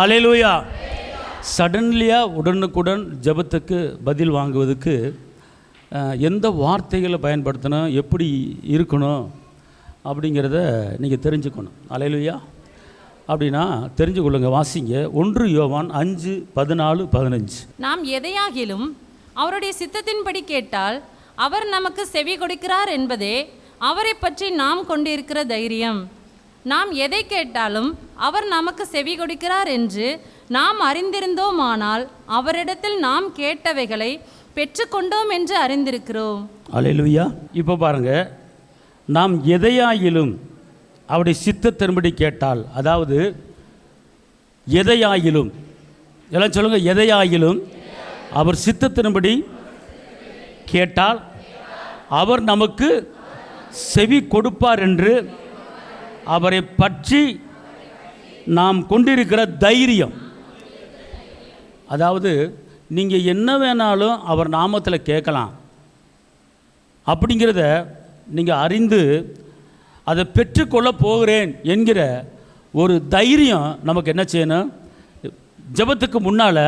அல்லேலூயா. சடன்லியாக உடனுக்குடன் ஜெபத்துக்கு பதில் வாங்குவதுக்கு எந்த வார்த்தைகளை பயன்படுத்தணும், எப்படி இருக்கணும் அப்படிங்கிறத நீங்கள் தெரிஞ்சுக்கணும். அல்லேலூயா. அப்படின்னா தெரிஞ்சு கொள்ளுங்க. வாசிங்க 1 யோவான் 5:14-15. நாம் எதையாகிலும் அவருடைய சித்தத்தின்படி கேட்டால் அவர் நமக்கு செவி கொடுக்கிறார் என்பதே அவரை பற்றி நாம் கொண்டிருக்கிற தைரியம். நாம் எதை கேட்டாலும் அவர் நமக்கு செவி கொடுக்கிறார் என்று நாம் அறிந்திருந்தோமானால் அவரிடத்தில் நாம் கேட்டவைகளை பெற்றுக்கொண்டோம் என்று அறிந்திருக்கிறோம். அல்லேலூயா. இப்போ பாருங்க, நாம் எதையாயிலும் அவருடைய சித்தத்தின்படி கேட்டால், அதாவது எதையாயிலும், எல்லாம் சொல்லுங்க, எதையாயிலும் அவர் சித்தத்தின்படி கேட்டால் அவர் நமக்கு செவி கொடுப்பார் என்று அவரை பற்றி நாம் கொண்டிருக்கிற தைரியம். அதாவது நீங்கள் என்ன வேணாலும் அவர் நாமத்தில் கேட்கலாம் அப்படிங்கிறத நீங்கள் அறிந்து அதை பெற்றுக்கொள்ள போகிறேன் என்கிற ஒரு தைரியம் நமக்கு என்ன செய்யணும்? ஜெபத்துக்கு முன்னால்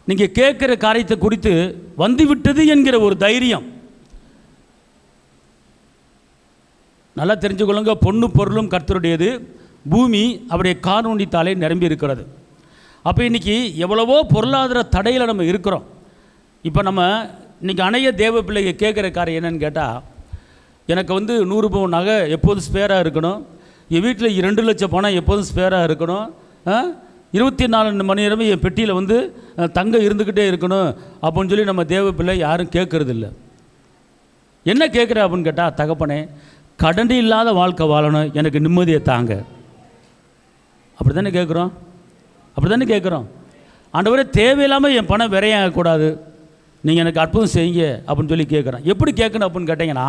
நீங்கள் கேட்குற காரியத்தை குறித்து வந்துவிட்டது என்கிற ஒரு தைரியம். நல்லா தெரிஞ்சுக்கொள்ளுங்க. பொண்ணு பொருளும் கர்த்தருடையது, பூமி அவருடைய காணொளித்தாலே நிரம்பி இருக்கிறது. அப்போ இன்றைக்கி எவ்வளவோ பொருளாதார தடையில் நம்ம இருக்கிறோம். இப்போ நம்ம இன்றைக்கி அணைய தேவ பிள்ளைங்க கேட்குற காரியம் என்னன்னு கேட்டால், எனக்கு 100 பவுன் நகை எப்போதும் ஸ்பேராக இருக்கணும், என் வீட்டில் 2 லட்சம் பணம் எப்போதும் ஸ்பேராக இருக்கணும், 24 மணி நேரமும் என் பெட்டியில் தங்கம் இருந்துக்கிட்டே இருக்கணும் அப்படின்னு சொல்லி நம்ம தேவ பிள்ளை யாரும் கேட்குறதில்ல. என்ன கேட்குற அப்படின்னு கேட்டால், தகப்பனே கடன் இல்லாத வாழ்க்கை வாழணும், எனக்கு நிம்மதியை தாங்க. அப்படி தானே கேட்குறோம், அப்படி தானே கேட்குறோம். ஆண்டவரே தேவையில்லாமல் என் பணம் விரையாகக்கூடாது, நீங்கள் எனக்கு அற்புதம் செய்யுங்க அப்படின்னு சொல்லி கேட்குறேன். எப்படி கேட்கணும் அப்படின்னு கேட்டிங்கன்னா,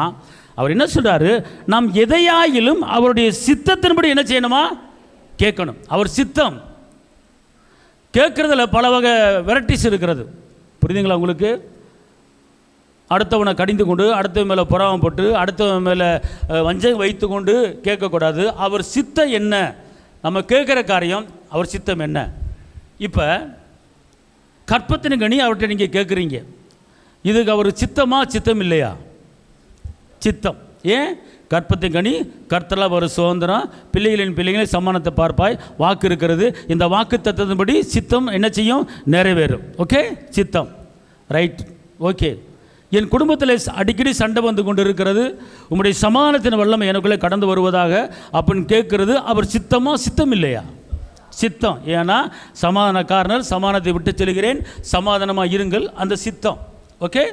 அவர் என்ன சொல்கிறாரு? நாம் எதையாயிலும் அவருடைய சித்தத்தின்படி என்ன செய்யணுமா? கேட்கணும். அவர் சித்தம் கேட்குறதுல பல வகை வெரைட்டிஸ் இருக்கிறது. புரியுதுங்களா உங்களுக்கு? அடுத்தவனை கடிந்து கொண்டு, அடுத்தவன் மேலே பொறாமப்பட்டு, அடுத்தவன் மேலே வஞ்சம் வைத்து கொண்டு கேட்கக்கூடாது. அவர் சித்தம் என்ன, நம்ம கேட்குற காரியம் அவர் சித்தம் என்ன. இப்போ கற்பத்தின் கனி அவர்கிட்ட நீங்கள் கேட்குறீங்க, இதுக்கு அவர் சித்தமா சித்தம் இல்லையா? சித்தம். ஏன்? கற்பத்தின் கனி கர்த்தரால் ஒரு சுதந்திரம், பிள்ளைகளின் பிள்ளைகளை சமானத்தை பார்ப்பாய், வாக்கு இருக்கிறது. இந்த வாக்கு தத்துவத்தின்படி சித்தம் என்ன செய்யும்? நிறைவேறும். ஓகே, சித்தம் ரைட். ஓகே, என் குடும்பத்தில் அடிக்கடி சண்டை வந்து கொண்டு இருக்கிறது, உங்களுடைய சமாதானத்தின் வல்லமை எனக்குள்ளே கடந்து வருவதாக அப்படின்னு கேட்குறது அவர் சித்தமா சித்தம் இல்லையா? சித்தம். ஏன்னா சமாதானக்காரனர் சமாதானத்தை விட்டு செல்கிறேன், சமாதானமாக இருங்கள், அந்த சித்தம். Okay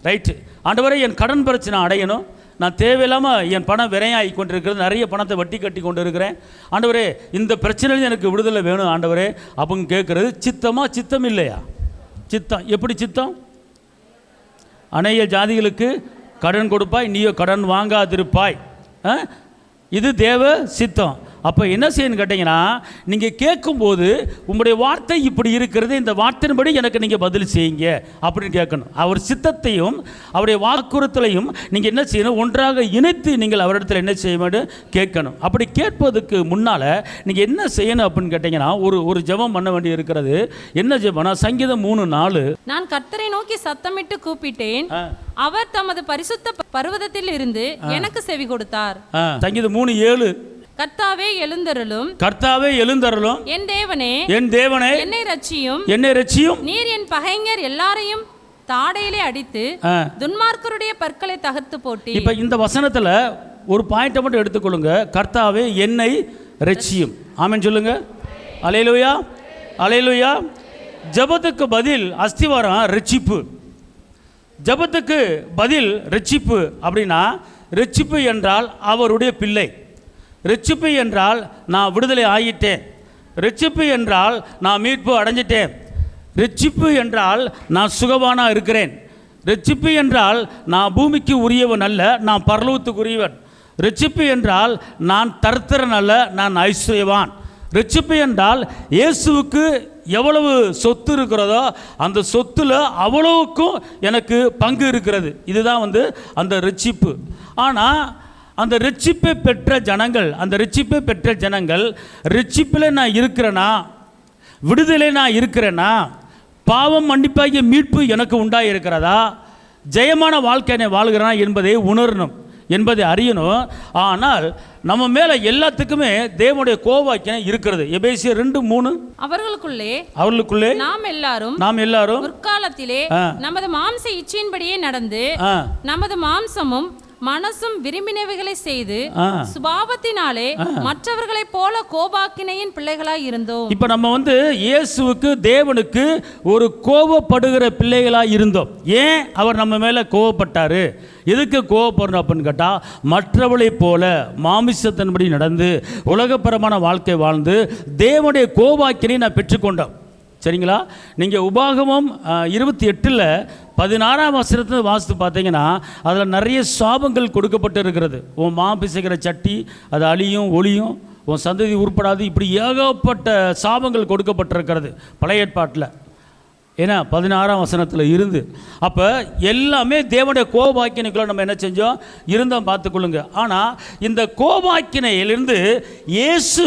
right. ஆண்டவரே என் கடன் பிரச்சனை அடையணும், நான் தேவையில்லாமல் என் பணம் விரையாகி கொண்டிருக்கிறது, நிறைய பணத்தை வட்டி கட்டி கொண்டு இருக்கிறேன், ஆண்டவரே இந்த பிரச்சனையில் எனக்கு விடுதலை வேணும் ஆண்டவரே அப்படின்னு கேட்குறது சித்தமா சித்தம் இல்லையா? சித்தம். எப்படி சித்தம்? அநேக ஜாதிகளுக்கு கடன் கொடுப்பாய், நீயோ கடன் வாங்காதிருப்பாய், இது தேவ சித்தம். அப்போ என்ன செய்யணும்னு கேட்டிங்கன்னா, நீங்கள் கேட்கும்போது உங்களுடைய வார்த்தை இப்படி இருக்கிறது, இந்த வார்த்தையின்படி எனக்கு நீங்கள் பதில் செய்யுங்க அப்படின்னு கேட்கணும். அவர் சித்தத்தையும் அவருடைய வாக்குறுத்தலையும் நீங்கள் என்ன செய்யணும்? ஒன்றாக இணைத்து நீங்கள் அவரிடத்தில் என்ன செய்ய வேண்டும்? கேட்கணும். அப்படி கேட்பதுக்கு முன்னால் நீங்கள் என்ன செய்யணும் அப்படின்னு கேட்டிங்கன்னா, ஒரு ஜெபம் பண்ண வேண்டி இருக்கிறது. என்ன ஜெபம்னா, சங்கீதம் 3:4, நான் கர்த்தரை நோக்கி சத்தமிட்டு கூப்பிட்டேன், அவர் தமது பரிசுத்த பர்வதத்தில் இருந்து எனக்கு செவி கொடுத்தார். சங்கீதம் 3:7, கர்த்தாவே எழுந்தருளும், கர்த்தாவே எழுந்தருளும், என் தேவனே, என் தேவனே என்னை ரட்சியும், என்னை ரட்சியும், நீர் என் பகைஞர் எல்லாரையும் தாடையிலே அடித்து துன்மார்க்கருடைய பற்களை தகர்த்து போட்டி. இப்போ இந்த வசனத்தில் ஒரு பாயிண்ட்டை மட்டும் எடுத்துக்கொள்ளுங்க. கர்த்தாவே என்னை ரட்சியும். ஆமென் சொல்லுங்க. அல்லேலூயா, அல்லேலூயா. ஜெபத்துக்கு பதில் அஸ்திவாரம் ரட்சிப்பு. ஜெபத்துக்கு பதில் ரட்சிப்பு. அப்படின்னா ரட்சிப்பு என்றால் அவருடைய பிள்ளை, ரட்சிப்பு என்றால் நான் விடுதலை ஆகிட்டேன், ரட்சிப்பு என்றால் நான் மீட்பு அடைஞ்சிட்டேன், ரட்சிப்பு என்றால் நான் சுகவானா இருக்கிறேன், ரட்சிப்பு என்றால் நான் பூமிக்கு உரியவன் அல்ல, நான் பரலோகத்துக்கு உரியவன், ரட்சிப்பு என்றால் நான் தரித்திரன் அல்ல, நான் ஐஸ்வர்யவான், ரட்சிப்பு என்றால் இயேசுவுக்கு எவ்வளவு சொத்து இருக்கிறதோ அந்த சொத்தில் அவ்வளவுக்கும் எனக்கு பங்கு இருக்கிறது. இதுதான் அந்த ரட்சிப்பு. ஆனால் அந்த ரட்சிப்பை பெற்ற ஜனங்கள், ரட்சிப்பில் நான் இருக்கிறேன்னா, விடுதலை நான் இருக்கிறேன்னா, பாவம் மன்னிப்பாகிய மீட்பு எனக்கு உண்டாயிருக்கிறதா, ஜெயமான வாழ்க்கை நான் வாழ்கிறேனா என்பதை உணரணும், என்பதை அறியணும். ஆனால் நம்ம மேலே எல்லாத்துக்குமே தேவனுடைய கோபாக்கினை இருக்கிறது. எபேசியர் 2:3 அவர்களுக்குள்ளே நாம் எல்லாரும் முற்காலத்திலே நமது மாம்ச இச்சையின்படியே நடந்து நமது மாம்சமும் மனசும் விரும்பினவைகளை செய்து சுபாவத்தினாலே மற்றவர்களைப் போல கோபாக்கினையின் பிள்ளைகளாய் இருந்தோம். இப்ப நம்ம இயேசுவுக்கு தேவனுக்கு ஒரு கோபப்படுகிற பிள்ளைகளாய் இருந்தோம். ஏன் அவர் நம்ம மேல கோபப்பட்டாரு, எதுக்கு கோபப்படுறோம் அப்படின்னு கேட்டா, மற்றவளைப் போல மாமிசத்தின்படி நடந்து உலகப்பரமான வாழ்க்கை வாழ்ந்து தேவனுடைய கோபாக்கினை நான் பெற்றுக்கொண்டோம். சரிங்களா? நீங்கள் உபாகமம் 28 16ஆம் வசனத்தில் வாசித்து பார்த்தீங்கன்னா, அதில் நிறைய சாபங்கள் கொடுக்கப்பட்டு இருக்கிறது. உன் பிசைக்கிற சட்டி அது அழியும், ஒளியும், உன் சந்ததி உருப்படாது, இப்படி ஏகப்பட்ட சாபங்கள் கொடுக்கப்பட்டிருக்கிறது பழைய ஏற்பாட்டில். ஏன்னா 16ஆம் வசனத்தில் இருந்து அப்போ எல்லாமே தேவனுடைய கோபாக்கினைக்குள்ள நம்ம என்ன செஞ்சோம், இருந்தோம், பார்த்துக்கொள்ளுங்க. ஆனால் இந்த கோபாக்கினையிலிருந்து இயேசு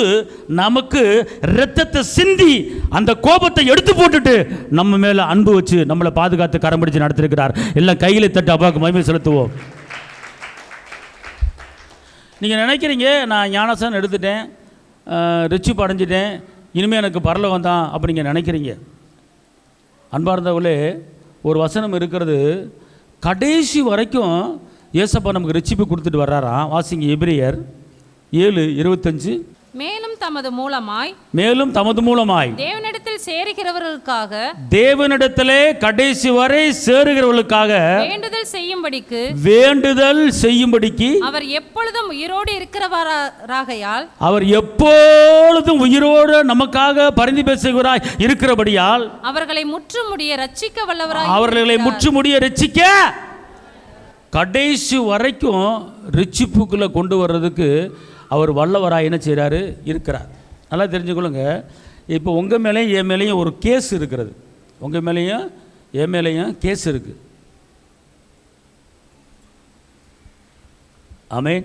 நமக்கு இரத்தத்தை சிந்தி அந்த கோபத்தை எடுத்து போட்டுட்டு நம்ம மேலே அன்பு வச்சு நம்மளை பாதுகாத்து கரம் பிடிச்சு நடத்திருக்கிறார். எல்லாம் கையில் தட்டு அப்பாவுக்கு மகிமை செலுத்துவோம். நீங்கள் நினைக்கிறீங்க, நான் ஞானசானம் எடுத்துட்டேன், ரிச்சிப்பு அடைஞ்சிட்டேன், இனிமேல் எனக்கு பரலோகம் தான் அப்படிங்க நினைக்கிறீங்க. அன்பார்ந்தவர்களே, ஒரு வசனம் இருக்கிறது, கடைசி வரைக்கும் ஏசப்பா நமக்கு ரட்சிப்பு கொடுத்துட்டு வர்றாராம். வாசிங்க எபிரேயர் 7:25. மேலும் தமது மூலமாய் தேவனிடத்திலே கடைசி வரை சேருகிறவர்களுக்காக வேண்டுதல் செய்யும்படிக்கு அவர் எப்பொழுதும் உயிரோடு இருக்கிறவராகையால், அவர் எப்பொழுதும் உயிரோடு நமக்காக பரிந்து பேசுகிறாய் இருக்கிறபடியால் அவர்களை முற்றுமுடிய ரட்சிக்க வல்லவராய், அவர்களை முற்றுமுடிய ரட்சிக்க கடைசி வரைக்கும் ரட்சிப்புக்குள்ள கொண்டு வர்றதுக்கு அவர் வல்லவராக என்ன செய்கிறாரு, இருக்கிறார். நல்லா தெரிஞ்சுக்கொள்ளுங்க. இப்போ உங்கள் மேலேயும் என் மேலேயும் ஒரு கேஸ் இருக்கிறது. உங்கள் மேலேயும் என் மேலேயும் கேஸ் இருக்குது. ஆமென்.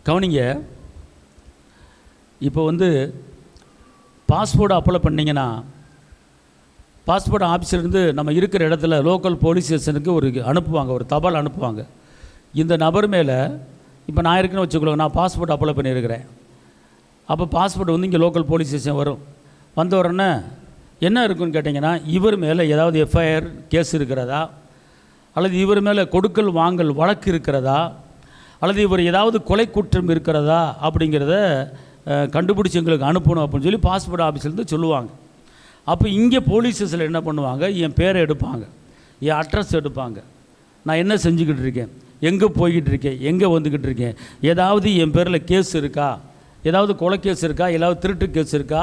கவனிங்க. இப்போ பாஸ்போர்ட் அப்ளை பண்ணிங்கன்னா, பாஸ்போர்ட் ஆஃபீஸிலிருந்து நம்ம இருக்கிற இடத்துல லோக்கல் போலீஸ் ஸ்டேஷனுக்கு ஒரு அனுப்புவாங்க, ஒரு தபால் அனுப்புவாங்க. இந்த நபர் மேலே இப்போ நான் இருக்குன்னு வச்சுக்கொள்ளுங்க, நான் பாஸ்போர்ட் அப்ளை பண்ணியிருக்கிறேன். அப்போ பாஸ்போர்ட் இங்கே லோக்கல் போலீஸ் ஸ்டேஷன் வரும். வந்த உடனே என்ன இருக்குன்னு கேட்டிங்கன்னா, இவர் மேலே ஏதாவது எஃப்ஐஆர் கேஸ் இருக்கிறதா, அல்லது இவர் மேலே கொடுக்கல் வாங்கல் வழக்கு இருக்கிறதா, அல்லது இவர் ஏதாவது கொலை குற்றம் இருக்கிறதா அப்படிங்கிறத கண்டுபிடிச்சி எங்களுக்கு அனுப்பணும் அப்படின்னு சொல்லி பாஸ்போர்ட் ஆஃபீஸ்லேருந்து சொல்லுவாங்க. அப்போ இங்கே போலீஸ் ஸ்டேஷனில் என்ன பண்ணுவாங்க, என் பேரை எடுப்பாங்க, என் அட்ரஸ் எடுப்பாங்க, நான் என்ன செஞ்சுக்கிட்டு இருக்கேன், எங்கே போய்கிட்டு இருக்கேன், எங்கே வந்துக்கிட்டு இருக்கேன், ஏதாவது என் பேரில் கேஸ் இருக்கா, ஏதாவது கொலை கேஸ் இருக்கா, ஏதாவது திருட்டு கேஸ் இருக்கா,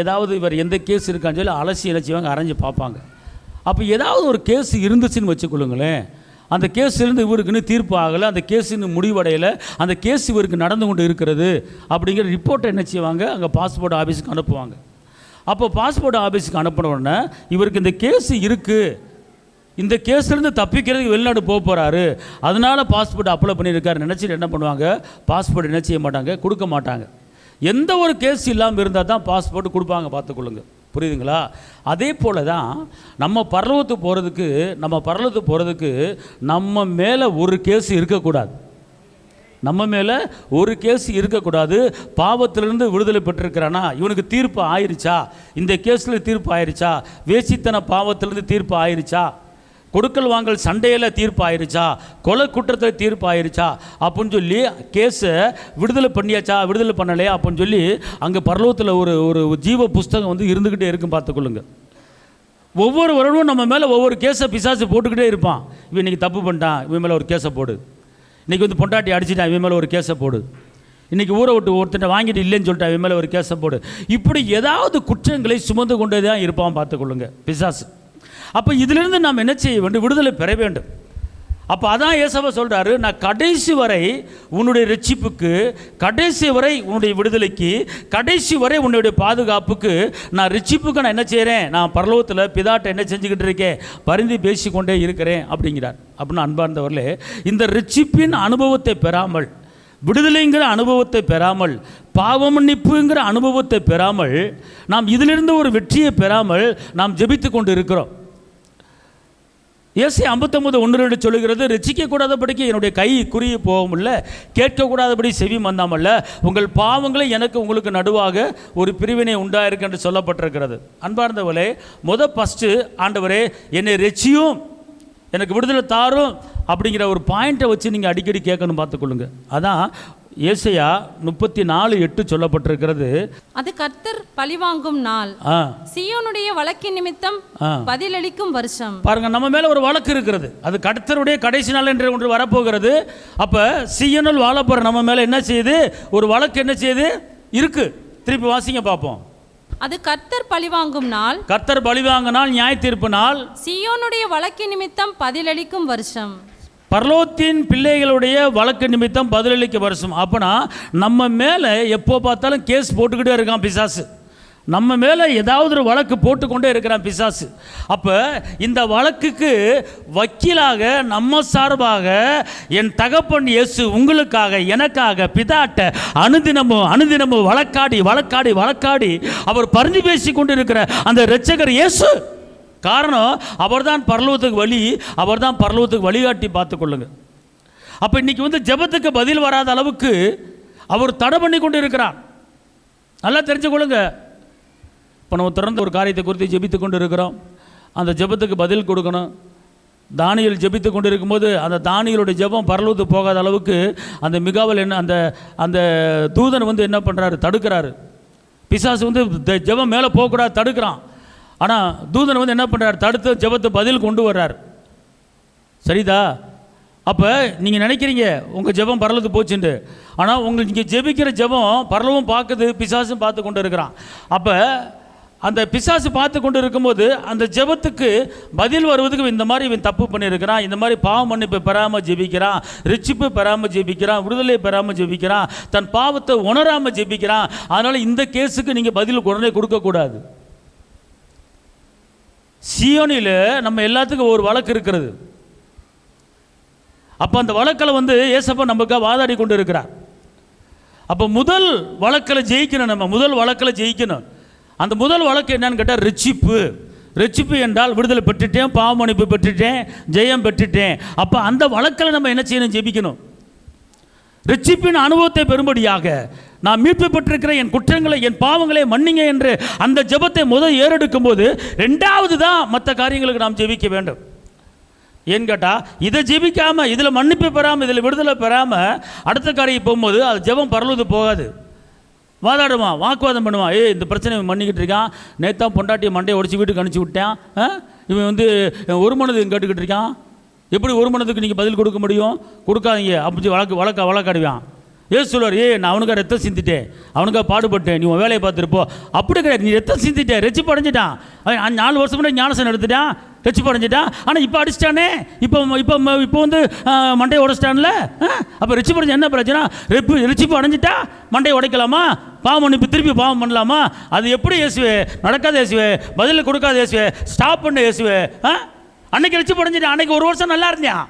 ஏதாவது இவர் எந்த கேஸ் இருக்கான்னு சொல்லி அலசி இணைச்சிவாங்க, அரைஞ்சி பார்ப்பாங்க. அப்போ ஏதாவது ஒரு கேஸ் இருந்துச்சுன்னு வச்சுக்கொள்ளுங்களேன், அந்த கேஸ்லேருந்து இவருக்குன்னு தீர்ப்பு ஆகலை, அந்த கேஸுன்னு முடிவடையலை, அந்த கேஸ் இவருக்கு நடந்து கொண்டு இருக்கிறது அப்படிங்கிற ரிப்போர்ட்டை என்ன செய்வாங்க, அங்கே பாஸ்போர்ட் ஆஃபீஸுக்கு அனுப்புவாங்க. அப்போ பாஸ்போர்ட் ஆஃபீஸுக்கு அனுப்பின உடனே இவருக்கு இந்த கேஸ் இருக்குது, இந்த கேஸ்லேருந்து தப்பிக்கிறதுக்கு வெளிநாடு போக போகிறாரு, அதனால் பாஸ்போர்ட் அப்ளை பண்ணியிருக்காரு நினச்சிட்டு என்ன பண்ணுவாங்க, பாஸ்போர்ட் என்ன செய்ய மாட்டாங்க, கொடுக்க மாட்டாங்க. எந்த ஒரு கேஸ் இல்லாமல் இருந்தால் தான் பாஸ்போர்ட் கொடுப்பாங்க, பார்த்துக்கொள்ளுங்க. புரியுதுங்களா? அதே போல் தான் நம்ம பரலோகத்துக்கு போகிறதுக்கு நம்ம மேலே ஒரு கேஸ் இருக்கக்கூடாது. நம்ம மேலே ஒரு கேஸ் இருக்கக்கூடாது. பாவத்திலிருந்து விடுதலை பெற்றிருக்கிறானா, இவனுக்கு தீர்ப்பு ஆயிருச்சா, இந்த கேஸில் தீர்ப்பு ஆயிருச்சா, வேசித்தன பாவத்திலிருந்து தீர்ப்பு ஆயிருச்சா, கொடுக்கல் வாங்கல் சண்டையில் தீர்ப்பு ஆயிருச்சா, கொலை குற்றத்தில் தீர்ப்பு ஆயிருச்சா அப்படின்னு சொல்லி கேஸை விடுதலை பண்ணியாச்சா, விடுதலை பண்ணலையா அப்படின்னு சொல்லி அங்கே பரலோகத்தில் ஒரு ஜீவ புஸ்தகம் இருந்துக்கிட்டே இருக்கும், பார்த்துக்கொள்ளுங்க. ஒவ்வொரு வருடமும் நம்ம மேலே ஒவ்வொரு கேஸை பிசாசு போட்டுக்கிட்டே இருப்பான். இவன் இன்றைக்கி தப்பு பண்ணிட்டான், இவன் மேலே ஒரு கேஸை போடு, இன்றைக்கி பொண்டாட்டி அடிச்சிட்டான், இவன் மேலே ஒரு கேஸை போடு, இன்றைக்கி ஊரை விட்டு ஒருத்தட்ட வாங்கிட்டு இல்லைன்னு சொல்லிட்டா இவன் மேலே ஒரு கேஸை போடு. இப்படி ஏதாவது குற்றங்களை சுமந்து கொண்டே தான் இருப்பான், பார்த்துக்கொள்ளுங்க, பிசாசு. அப்போ இதிலிருந்து நாம் என்ன செய்ய வேண்டும், விடுதலை பெற வேண்டும். அப்போ அதான் ஏசப்பா சொல்கிறாரு, நான் கடைசி வரை உன்னுடைய ரட்சிப்புக்கு, கடைசி வரை உன்னுடைய விடுதலைக்கு, கடைசி வரை உன்னுடைய பாதுகாப்புக்கு, நான் ரட்சிப்புக்கு நான் என்ன செய்கிறேன், நான் பரலோகத்தில் பிதாட்ட என்ன செஞ்சுக்கிட்டு இருக்கேன், பரிந்து பேசிக்கொண்டே இருக்கிறேன் அப்படிங்கிறார். அப்படின்னு அன்பார்ந்தவர்களே, இந்த ரட்சிப்பின் அனுபவத்தை பெறாமல் விடுதலைங்கிற அனுபவத்தை பெறாமல், பாவ மன்னிப்புங்கிற அனுபவத்தை பெறாமல், நாம் இதிலிருந்து ஒரு வெற்றியை பெறாமல் நாம் ஜெபித்து கொண்டு இருக்கிறோம். ஏசாயா 59:1-2 சொல்லுகிறது, ரட்சிக்கக்கூடாதபடிக்கு என்னுடைய கை குறுகி போகமுல்ல, கேட்கக்கூடாதபடி செவி மந்தாமல்ல, உங்கள் பாவங்களை எனக்கு உங்களுக்கு நடுவாக ஒரு பிரிவினை உண்டாயிருக்கு என்று சொல்லப்பட்டிருக்கிறது. அன்பார்ந்தவர்களே, ஃபஸ்ட்டு ஆண்டவரே என்னை ரட்சியும், எனக்கு விடுதலை தாரும் அப்படிங்கிற ஒரு பாயிண்ட்டை வச்சு நீங்கள் அடிக்கடி கேட்கணும், பார்த்துக்கொள்ளுங்க. அதான் ஏசாயா 34:8 சொல்லப்பட்டிருக்கிறது, அது கர்த்தர் பழிவாங்கும் நாள், சீயோனுடைய வழக்கின் நிமித்தம் பதிலளிக்கும் வருஷம். பாருங்க, நம்ம மேல ஒரு வழக்கு இருக்கிறது, அது கர்த்தருடைய கடைசி நாள் என்று ஒன்று வரப்போகிறது. அப்ப சீயோனில் வாழ போற நம்ம மேல என்ன செய்யுது? ஒரு வழக்கு என்ன செய்யுது? இருக்கு. திருப்பி வாசிங்க பார்ப்போம். அது கர்த்தர் பழிவாங்கும் நாள், கர்த்தர் பழிவாங்கும் நாள், நியாய தீர்ப்பு நாள், சீயோனுடைய வழக்கின் நிமித்தம் பதிலளிக்கும் வருஷம். பரலோகத்தின் பிள்ளைகளுடைய வழக்கு நிமித்தம் பதிலளிக்க வருஷம். அப்போனா நம்ம மேலே எப்போ பார்த்தாலும் கேஸ் போட்டுக்கிட்டே இருக்கான் பிசாசு, நம்ம மேலே ஏதாவது ஒரு வழக்கு போட்டுக்கொண்டே இருக்கிறான் பிசாசு. அப்போ இந்த வழக்குக்கு வக்கீலாக நம்ம சார்பாக என் தகப்பன் இயேசு உங்களுக்காக எனக்காக பிதாட்ட அனுதினமும் வழக்காடி அவர் பரிந்து பேசி கொண்டு இருக்கிற அந்த இரட்சகர் இயேசு. காரணம், அவர்தான் பரலோகத்துக்கு வழி, அவர்தான் பரலோகத்துக்கு வழிகாட்டி. பார்த்துக்கொள்ளுங்க. அப்போ இன்னைக்கு வந்து ஜெபத்துக்கு பதில் வராத அளவுக்கு அவர் தடை பண்ணி கொண்டு இருக்கிறார். நல்லா தெரிஞ்சுக்கொள்ளுங்க. இப்போ நம்ம தொடர்ந்து ஒரு காரியத்தை குறித்து ஜெபித்து கொண்டு இருக்கிறோம், அந்த ஜெபத்துக்கு பதில் கொடுக்கணும். தானியேல் ஜெபித்து கொண்டு இருக்கும்போது அந்த தானியேலுடைய ஜெபம் பரலோகத்துக்கு போகாத அளவுக்கு அந்த மிகாவேல் அந்த தூதன் வந்து என்ன பண்ணுறாரு? தடுக்கிறாரு. பிசாசு வந்து ஜெபம் மேலே போகக்கூடாது தடுக்கிறான். ஆனால் தூதன் வந்து என்ன பண்ணுறார்? தடுத்து ஜெபத்தை பதில் கொண்டு வர்றார். சரிதா? அப்போ நீங்கள் நினைக்கிறீங்க உங்கள் ஜெபம் பரலோகத்துக்கு போச்சுண்டு, ஆனால் உங்களுக்கு நீங்கள் ஜெபிக்கிற ஜெபம் பரலவும் பார்க்குது, பிசாசும் பார்த்து கொண்டு இருக்கிறான். அப்போ அந்த பிசாசு பார்த்து கொண்டு இருக்கும்போது அந்த ஜெபத்துக்கு பதில் வருவதுக்கு இந்த மாதிரி இவன் தப்பு பண்ணியிருக்கிறான், இந்த மாதிரி பாவ மன்னிப்பு பெறாமல் ஜெபிக்கிறான், ரட்சிப்பு பெறாமல் ஜெபிக்கிறான், விடுதலை பெறாமல் ஜெபிக்கிறான், தன் பாவத்தை உணராமல் ஜெபிக்கிறான், அதனால் இந்த கேஸுக்கு நீங்கள் பதில் உடனே கொடுக்கக்கூடாது. சீயோனில் நம்ம எல்லாத்துக்கும் ஒரு வழக்கு இருக்கிறது. அப்போ அந்த வழக்கில் வந்து ஏசப்பா நமக்காக வாதாடி கொண்டு இருக்கிறார். அப்போ முதல் வழக்கில் ஜெயிக்கணும், நம்ம முதல் வழக்கில் ஜெயிக்கணும். அந்த முதல் வழக்கு என்னன்னு கேட்டால் ரட்சிப்பு என்றால் விடுதலை பெற்றுட்டேன், பாவ மன்னிப்பு பெற்றுட்டேன், ஜெயம் பெற்றுட்டேன். அப்போ அந்த வழக்கில் நம்ம என்ன செய்யணும்? ஜெபிக்கணும். ரட்சிப்பின் அனுபவத்தை பெறும்படியாக நான் மீட்பு பெற்றிருக்கிற என் குற்றங்களை என் பாவங்களை மன்னிங்க என்று அந்த ஜெபத்தை முதல் ஏறெடுக்கும் போது ரெண்டாவது தான் மற்ற காரியங்களுக்கு நாம் ஜெபிக்க வேண்டும். ஏன்னு கேட்டால் இதை ஜெபிக்காமல், இதில் மன்னிப்பு பெறாமல், இதில் விடுதலை பெறாமல் அடுத்த காரியம் போகும்போது அது ஜெபம் பரலோது போகாது. வாதாடுவான், வாக்குவாதம் பண்ணுவான். இந்த பிரச்சனை பண்ணிக்கிட்டு இருக்கான், நேத்தான் பொண்டாட்டியை மண்டையை உடச்சி வீட்டுக்கு அனுப்பிச்சி விட்டேன், இவன் வந்து ஒரு மனது கேட்டுக்கிட்டு இருக்கான், எப்படி ஒரு மனதுக்கு நீங்கள் பதில் கொடுக்க முடியும்? கொடுக்காதீங்க அப்படி வழக்காடுவான். ஏசு சொல்வார், நான் அவனுக்காக ரத்தம் சிந்திட்டேன், அவனுக்காக பாடுபட்டேன், நீ உன் வேலையை பார்த்துருப்போ. அப்படி கிடையாது, நீ ரத்தம் சிந்திட்டேன், ரட்சிப்பு அடைஞ்சிட்டான். 4 வருஷம் முன்னாடி ஞானசனம் எடுத்துட்டான், ரட்சிப்பு அடைஞ்சிட்டான். ஆனால் இப்போ அடிச்சிட்டானே, இப்போ வந்து மண்டையை உடைச்சிட்டான்ல. அப்போ ரட்சிப்பு அடைஞ்சா என்ன பிரச்சனை? ரட்சிப்பு அடைஞ்சிட்டா மண்டையை உடைக்கலாமா? பாவம் மன்னிப்பு திருப்பி பாவம் பண்ணலாமா? அது எப்படி இயேசுவே? நடக்காத இயேசுவே, பதில் கொடுக்காத இயேசுவே, ஸ்டாப் பண்ண இயேசுவே. அன்னைக்கு ரட்சிப்பு அடைஞ்சிட்டான், அன்னைக்கு 1 வருஷம் நல்லா இருந்தேன்,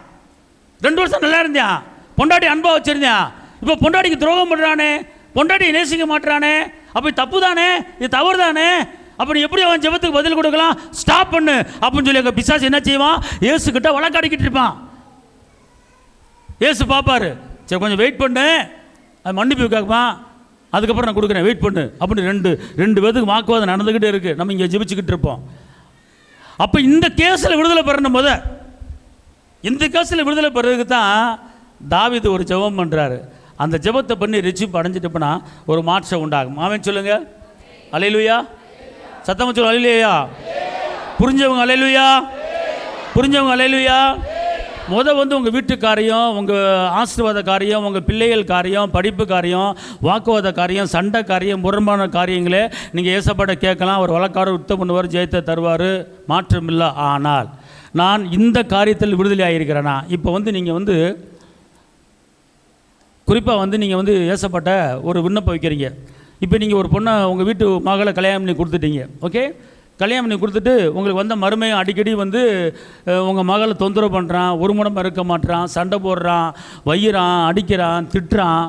2 வருஷம் நல்லா இருந்தேன், பொண்டாட்டி அன்பா வச்சிருந்தேன். இப்போ பொண்டாட்டிக்கு துரோகம் பண்ணுறானே, பொண்டாட்டியை நேசிக்க மாட்டுறானே, அப்போ தப்பு தானே, இது தவறு தானே. அப்படி எப்படி அவன் ஜெபத்துக்கு பதில் கொடுக்கலாம்? ஸ்டாப் பண்ணு அப்படின்னு சொல்லி எங்கள் பிசாசு என்ன செய்வான்? ஏசுக்கிட்ட வழக்காடிக்கிட்டு இருப்பான். ஏசு பார்ப்பாரு, சரி கொஞ்சம் வெயிட் பண்ணு, அது மன்னிப்பு கேட்பான், அதுக்கப்புறம் நான் கொடுக்குறேன், வெயிட் பண்ணு அப்படின்னு ரெண்டு பேருக்கு வாக்குவாதம் நடந்துக்கிட்டே இருக்குது. நம்ம இங்கே ஜெபிச்சுக்கிட்டு இருப்போம். அப்போ இந்த கேஸில் விடுதலை பெறணும் போத, இந்த கேஸில் விடுதலை பெறதுக்கு தான் தாவீது ஒரு ஜெபம் பண்ணுறாரு. அந்த ஜெபத்தை பண்ணி ரட்சிப்பு அடைஞ்சிட்டோம்னா ஒரு மாற்றம் உண்டாகும். ஆமென் சொல்லுங்க. அல்லேலூயா. சத்தமா சொல்லுங்க அல்லேலூயா. புரிஞ்சவங்க அல்லேலூயா, புரிஞ்சவங்க அல்லேலூயா. வந்து உங்கள் வீட்டு காரியம், உங்கள் ஆசீர்வாத காரியம், உங்கள் பிள்ளைகள் காரியம், படிப்பு காரியம், வாக்குவாத காரியம், சண்டை காரியம், முரண்பான காரியங்களே நீங்கள் ஏசப்பாட்ட கேட்கலாம். அவர் வழக்காடு யுத்தம் பண்ணுவார், ஜெயத்தை தருவார், மாற்றம் இல்லை. ஆனால் நான் இந்த காரியத்தில் விடுதலை ஆகியிருக்கிறேன்னா, இப்போ வந்து நீங்கள் வந்து குறிப்பாக வந்து நீங்கள் வந்து ஏசப்பாட்ட ஒரு விண்ணப்பம் வைக்கிறீங்க. இப்போ நீங்கள் ஒரு பொண்ணை உங்கள் வீட்டு மகளை கல்யாணம் பண்ணி கொடுத்துட்டீங்க. ஓகே, கல்யாணம் பண்ணி கொடுத்துட்டு உங்களுக்கு வந்த மருமையை அடிக்கடி வந்து உங்கள் மகளை தொந்தரவு பண்ணுறான், ஒரு முடமாக இருக்க மாட்டான், சண்டை போடுறான், வையிறான், அடிக்கிறான், திட்டுறான்.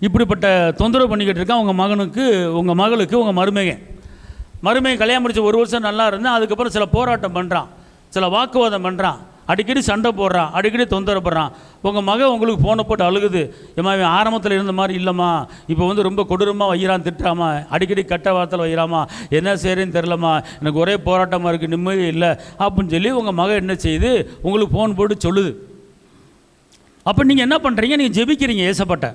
இப்படிப்பட்ட தொந்தரவு பண்ணிக்கிட்டு இருக்கான் உங்கள் மகனுக்கு, உங்கள் மகளுக்கு, உங்கள் மருமகன் கல்யாணம் முடிச்சு 1 வருஷம் நல்லா இருந்தால் அதுக்கப்புறம் சில போராட்டம் பண்ணுறான், சில வாக்குவாதம் பண்ணுறான், அடிக்கடி சண்டை போடுறான், அடிக்கடி தொந்தரப்படுறான். உங்கள் மகன் உங்களுக்கு ஃபோனை போட்டு அழுகுது, ஏம்மா இவன் ஆரம்பத்தில் இருந்த மாதிரி இல்லைம்மா, இப்போ வந்து ரொம்ப கொடூரமாக வைக்கிறான், திட்டுறாமா, அடிக்கடி கட்ட வார்த்தையில் வைக்கிறாமா, என்ன செய்கிறேன்னு தெரிலம்மா, எனக்கு ஒரே போராட்டமாக இருக்குது, நிம்மதி இல்லை அப்படின்னு சொல்லி உங்கள் மகன் என்ன செய்யுது, உங்களுக்கு ஃபோன் போட்டு சொல்லுது. அப்போ நீங்கள் என்ன பண்ணுறீங்க, நீங்கள் ஜெபிக்கிறீங்க ஏசப்பட்ட,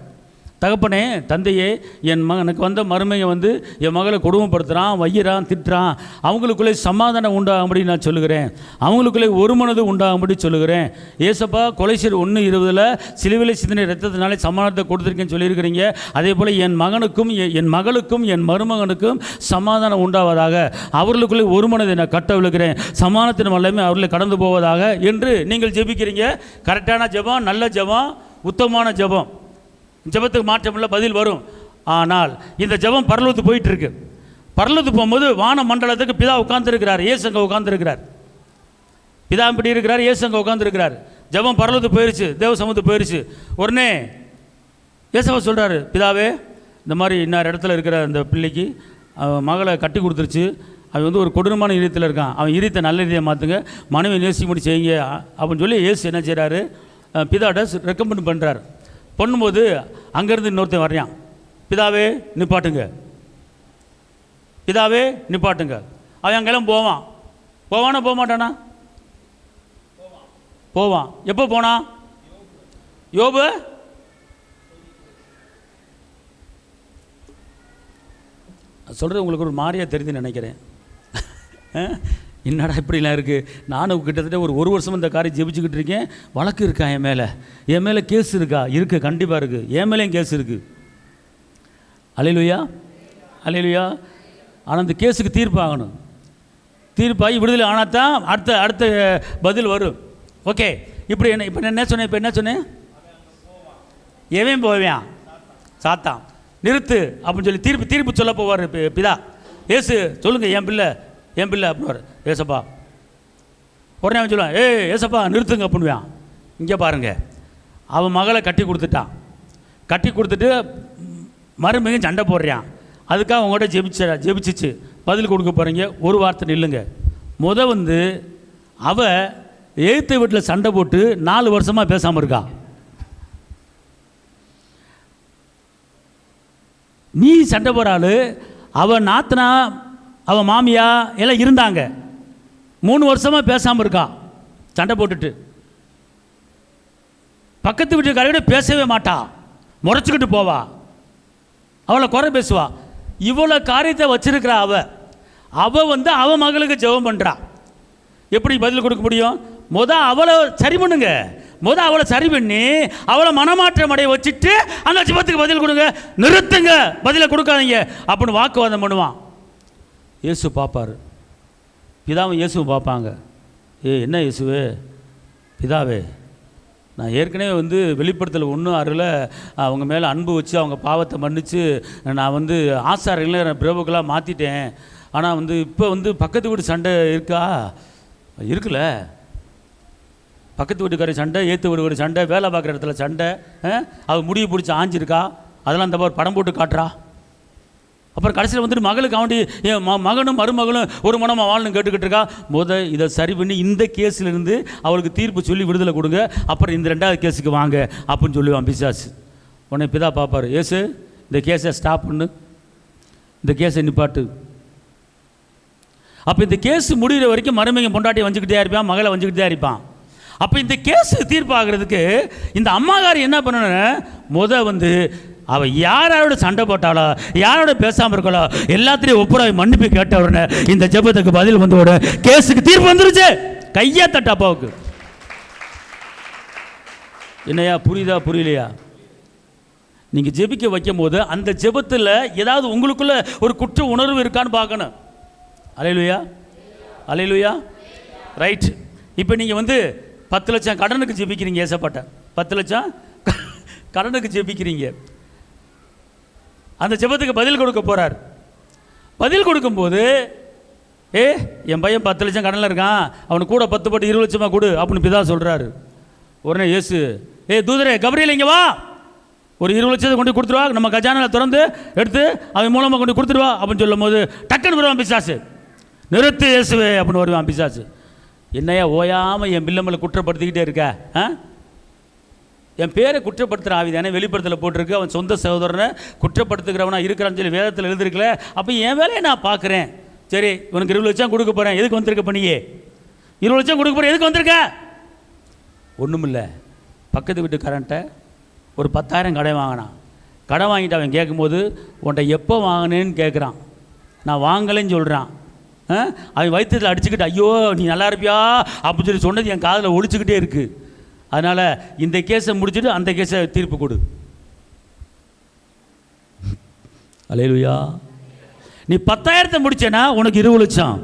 தகப்பனே தந்தையே என் மகனுக்கு வந்த மருமையை வந்து என் மகளை கொடுமைப்படுத்துகிறான், வையிறான், திட்டுறான், அவங்களுக்குள்ளே சமாதானம் உண்டாகும்படி நான் சொல்லுகிறேன், அவங்களுக்குள்ளே ஒரு மனது உண்டாகும்படி சொல்லுகிறேன். ஏசப்பா கொலைசீர் 1:20 சிலுவிலை சிந்தனை ரத்தத்தினாலே சமாதானத்தை கொடுத்துருக்கேன்னு சொல்லியிருக்கிறீங்க. அதே போல் என் மகனுக்கும் என் மகளுக்கும் என் மருமகனுக்கும் சமாதானம் உண்டாவதாக, அவர்களுக்குள்ளே ஒரு மனதை நான் கட்ட விழுகிறேன், சமாதானத்தின் வல்லமை அவர்களை கடந்து போவதாக என்று நீங்கள் ஜெபிக்கிறீங்க. கரெக்டான ஜெபம், நல்ல ஜெபம், உத்தமமான ஜெபம். ஜெபத்துக்கு மாற்றமில்லை, பதில் வரும். ஆனால் இந்த ஜெபம் பரலோகத்துக்கு போயிட்டு இருக்கு. பரலோகத்துக்கு போகும்போது வான மண்டலத்துக்கு பிதா உட்கார்ந்துருக்கிறார், இயேசு அங்கே உட்கார்ந்துருக்கிறார். பிதா இப்படி இருக்கிறார், இயேசு அங்கே உட்கார்ந்துருக்கிறார். ஜெபம் பரலோகத்துக்கு போயிடுச்சு, தேவ சமூகத்துக்கு போயிடுச்சு. உடனே இயேசுவா சொல்கிறாரு, பிதாவே இந்த மாதிரி இன்னொரு இடத்துல இருக்கிற அந்த பிள்ளைக்கு மகளை கட்டி கொடுத்துருச்சு, அவன் வந்து ஒரு கொடூரமான இதயத்தில் இருக்கான், அவன் இதயத்தை நல்ல இதயத்தை மாற்றுங்க, மனைவி நேசிக்கும்படி செய்யுங்க அப்படின்னு சொல்லி இயேசு என்ன செய்கிறாரு, பிதாட்ட ரெக்கமெண்ட் பண்ணுறாரு. பண்ணும்போது அங்கேருந்து இன்னொருத்தன் வர்றான், பிதாவே நிப்பாட்டுங்க, பிதாவே நிப்பாட்டுங்க. அவன் அங்கெல்லாம் போவானா போக மாட்டானா? போவான். எப்போ போனான்? யோபு சொல்கிறது உங்களுக்கு ஒரு மாதிரியாக தெரியுதுன்னு நினைக்கிறேன். என்னடா இப்படிலாம் இருக்குது, நானும் கிட்டத்தட்ட ஒரு வருஷம் இந்த காரியம் ஜெபிச்சுக்கிட்டு இருக்கேன், வழக்கு இருக்கா என் மேலே கேஸ் இருக்கா? இருக்குது, கண்டிப்பாக இருக்குது, என் மேலேயும் கேஸ் இருக்குது. அல்லேலூயா, அல்லேலூயா. ஆனால் அந்த கேஸுக்கு தீர்ப்பாகணும், தீர்ப்பாகி விடுதலை ஆனால் தான் அடுத்த பதில் வரும். ஓகே, இப்போ என்ன சொன்னேன், எவன் போவேன்? சாத்தான். நிறுத்து அப்படின்னு சொல்லி தீர்ப்பு சொல்ல போவார் பிதா. ஏசு சொல்லுங்கள், என் பிள்ளை அப்படின்வார். ஏசப்பா உடனே அவன் சொல்லுவான், ஏசப்பா நிறுத்துங்க அப்படின்வான். இங்கே பாருங்கள், அவன் மகளை கட்டி கொடுத்துட்டு மருமகன் சண்டை போடுறான், அதுக்காக அவங்கள்ட்ட ஜெபிச்சிச்சு பதில் கொடுக்க போகிறீங்க. ஒரு வார்த்தை நில்லுங்க. வந்து அவள் எய்த்த வீட்டில் சண்டை போட்டு 4 வருஷமாக பேசாமல் இருக்கா. நீ சண்டை போகிறாள், அவள் நாத்தனா அவன் மாமியா எல்லாம் இருந்தாங்க, 3 வருஷமாக பேசாமல் இருக்கா சண்டை போட்டுட்டு. பக்கத்து வீட்டுக்காரோட பேசவே மாட்டா, முறைச்சிக்கிட்டு போவா, அவளை குறை பேசுவா. இவ்வளோ காரியத்தை வச்சிருக்கிறா அவள் வந்து அவன் மகளுக்கு ஜெபம் பண்ணுறா. எப்படி பதில் கொடுக்க முடியும்? அவளை சரி பண்ணுங்க, அவளை சரி பண்ணி அவளை மனமாற்றம் அடைய வச்சுட்டு அந்த ஜெபத்துக்கு பதில் கொடுங்க, நிறுத்துங்க, பதிலை கொடுக்காதீங்க அப்படின்னு வாக்குவாதம் பண்ணுவான். இயேசு பார்ப்பார், பிதாவும் இயேசுவும் பார்ப்பாங்க. என்ன இயேசுவே, பிதாவே நான் ஏற்கனவே வந்து வெளிப்படுத்தல் 1:6 அவங்க மேலே அன்பு வச்சு அவங்க பாவத்தை மன்னித்து நான் வந்து ஆசாரங்களை பிரபுக்களாக மாற்றிட்டேன். ஆனால் வந்து இப்போ வந்து பக்கத்து வீட்டு சண்டை இருக்குல்ல, பக்கத்து வீட்டுக்கார சண்டை, ஏற்று வீட்டுக்கார சண்டை, வேலை பார்க்குற இடத்துல சண்டை, அவள் முடிவு பிடிச்சி ஆஞ்சிருக்கா, அதெல்லாம் இந்த படம் போட்டு காட்டுறா. அப்புறம் கடைசியில் வந்துட்டு மகளுக்கு அவண்டி என் மகனும் மருமகளும் ஒரு மனமாக வாழணும் கேட்டுக்கிட்டு இருக்கா. இதை சரி பண்ணி இந்த கேஸிலிருந்து அவளுக்கு தீர்ப்பு சொல்லி விடுதலை கொடுங்க, அப்புறம் இந்த 2வது கேஸுக்கு வாங்க அப்படின்னு சொல்லுவான் பிசாசு. உடனே பிதா பார்ப்பார், ஏசு இந்த கேஸை ஸ்டாப் பண்ணு, இந்த கேஸை நிப்பாட்டு. அப்போ இந்த கேஸ் முடிகிற வரைக்கும் மருமகன் பொண்டாட்டியை வஞ்சிக்கிட்டே இருப்பான், மகளை வஞ்சிக்கிட்டே இருப்பான். அப்போ இந்த கேஸு தீர்ப்பாகிறதுக்கு இந்த அம்மாக்காரி என்ன பண்ணணும், வந்து அவள் யாரோட சண்டை போட்டாளோ, யாரோட பேசாமல் இருக்காளோ எல்லாத்திலையும் ஒப்புராய் மன்னிப்பு கேட்ட உடனே இந்த ஜெபத்துக்கு பதில் வந்து உடனே கேஸுக்கு தீர்ப்பு வந்துருச்சு. கையா தட்ட அப்பாவுக்கு. என்னையா புரியுதா புரியலையா? நீங்கள் ஜெபிக்க வைக்கும் போது அந்த ஜெபத்தில் ஏதாவது உங்களுக்குள்ள ஒரு குற்ற உணர்வு இருக்கான்னு பார்க்கணும். அல்லேலூயா, அல்லேலூயா. ரைட். இப்போ நீங்கள் வந்து 10 லட்சம் கடனுக்கு ஜெபிக்கிறீங்க, ஏசப்பட்ட 10 லட்சம் கடனுக்கு ஜெபிக்கிறீங்க. அந்த ஜெபத்துக்கு பதில் கொடுக்க போகிறார். பதில் கொடுக்கும்போது என் பையன் 10 லட்சம் கடனில் இருக்கான், அவனுக்கு கூட 10 போட்டு 20 லட்சமாக கொடு அப்படின்னு பிதா சொல்கிறாரு. உடனே இயேசு, தூதரே கபிரியேல் இங்கே வா, ஒரு 20 லட்சத்தை கொண்டு கொடுத்துருவா, நம்ம கஜானாவில் திறந்து எடுத்து அவன் மூலமாக கொண்டு கொடுத்துருவா அப்படின்னு சொல்லும் போது டக்குன்னு வருவான் பிசாசு. நிறுத்து இயேசுவே அப்படின்னு வருவான் பிசாசு. என்னையா ஓயாமல் என் பிள்ளை குற்றப்படுத்திக்கிட்டே இருக்க? என் பேரை குற்றப்படுத்துகிற ஆவி தானே வெளிப்படுத்தல போட்டிருக்கு. அவன் சொந்த சகோதரனை குற்றப்படுத்துகிறவனா இருக்கிறான்னு சொல்லி வேதத்தில் எழுதிருக்கல. அப்போ என் வேலையை நான் பார்க்குறேன். சரி, உனக்கு 20 லட்சம் கொடுக்க போகிறேன். எதுக்கு வந்திருக்க பண்ணியே? 20 லட்சம் கொடுக்க போகிறேன், எதுக்கு வந்திருக்க? ஒன்றுமில்லை, பக்கத்து வீட்டுக்காரன்ட்ட ஒரு 10,000 கடன் வாங்கினான். கடன் வாங்கிட்டு அவன் கேட்கும்போது உன்ட்ட எப்போ வாங்கினேன்னு கேட்குறான். நான் வாங்கலைன்னு சொல்கிறான். அவன் வயிற்றுல அடிச்சுக்கிட்டு ஐயோ நீ நல்லா இருப்பியா அப்படின்னு சொல்லி சொன்னது என் காதில் ஒழிச்சுக்கிட்டே இருக்குது. அதனால் இந்த கேஸை முடிச்சுட்டு அந்த கேஸை தீர்ப்பு கொடு. அல்லேலூயா. நீ 10,000 முடிச்சேன்னா உனக்கு 20 லட்சம்.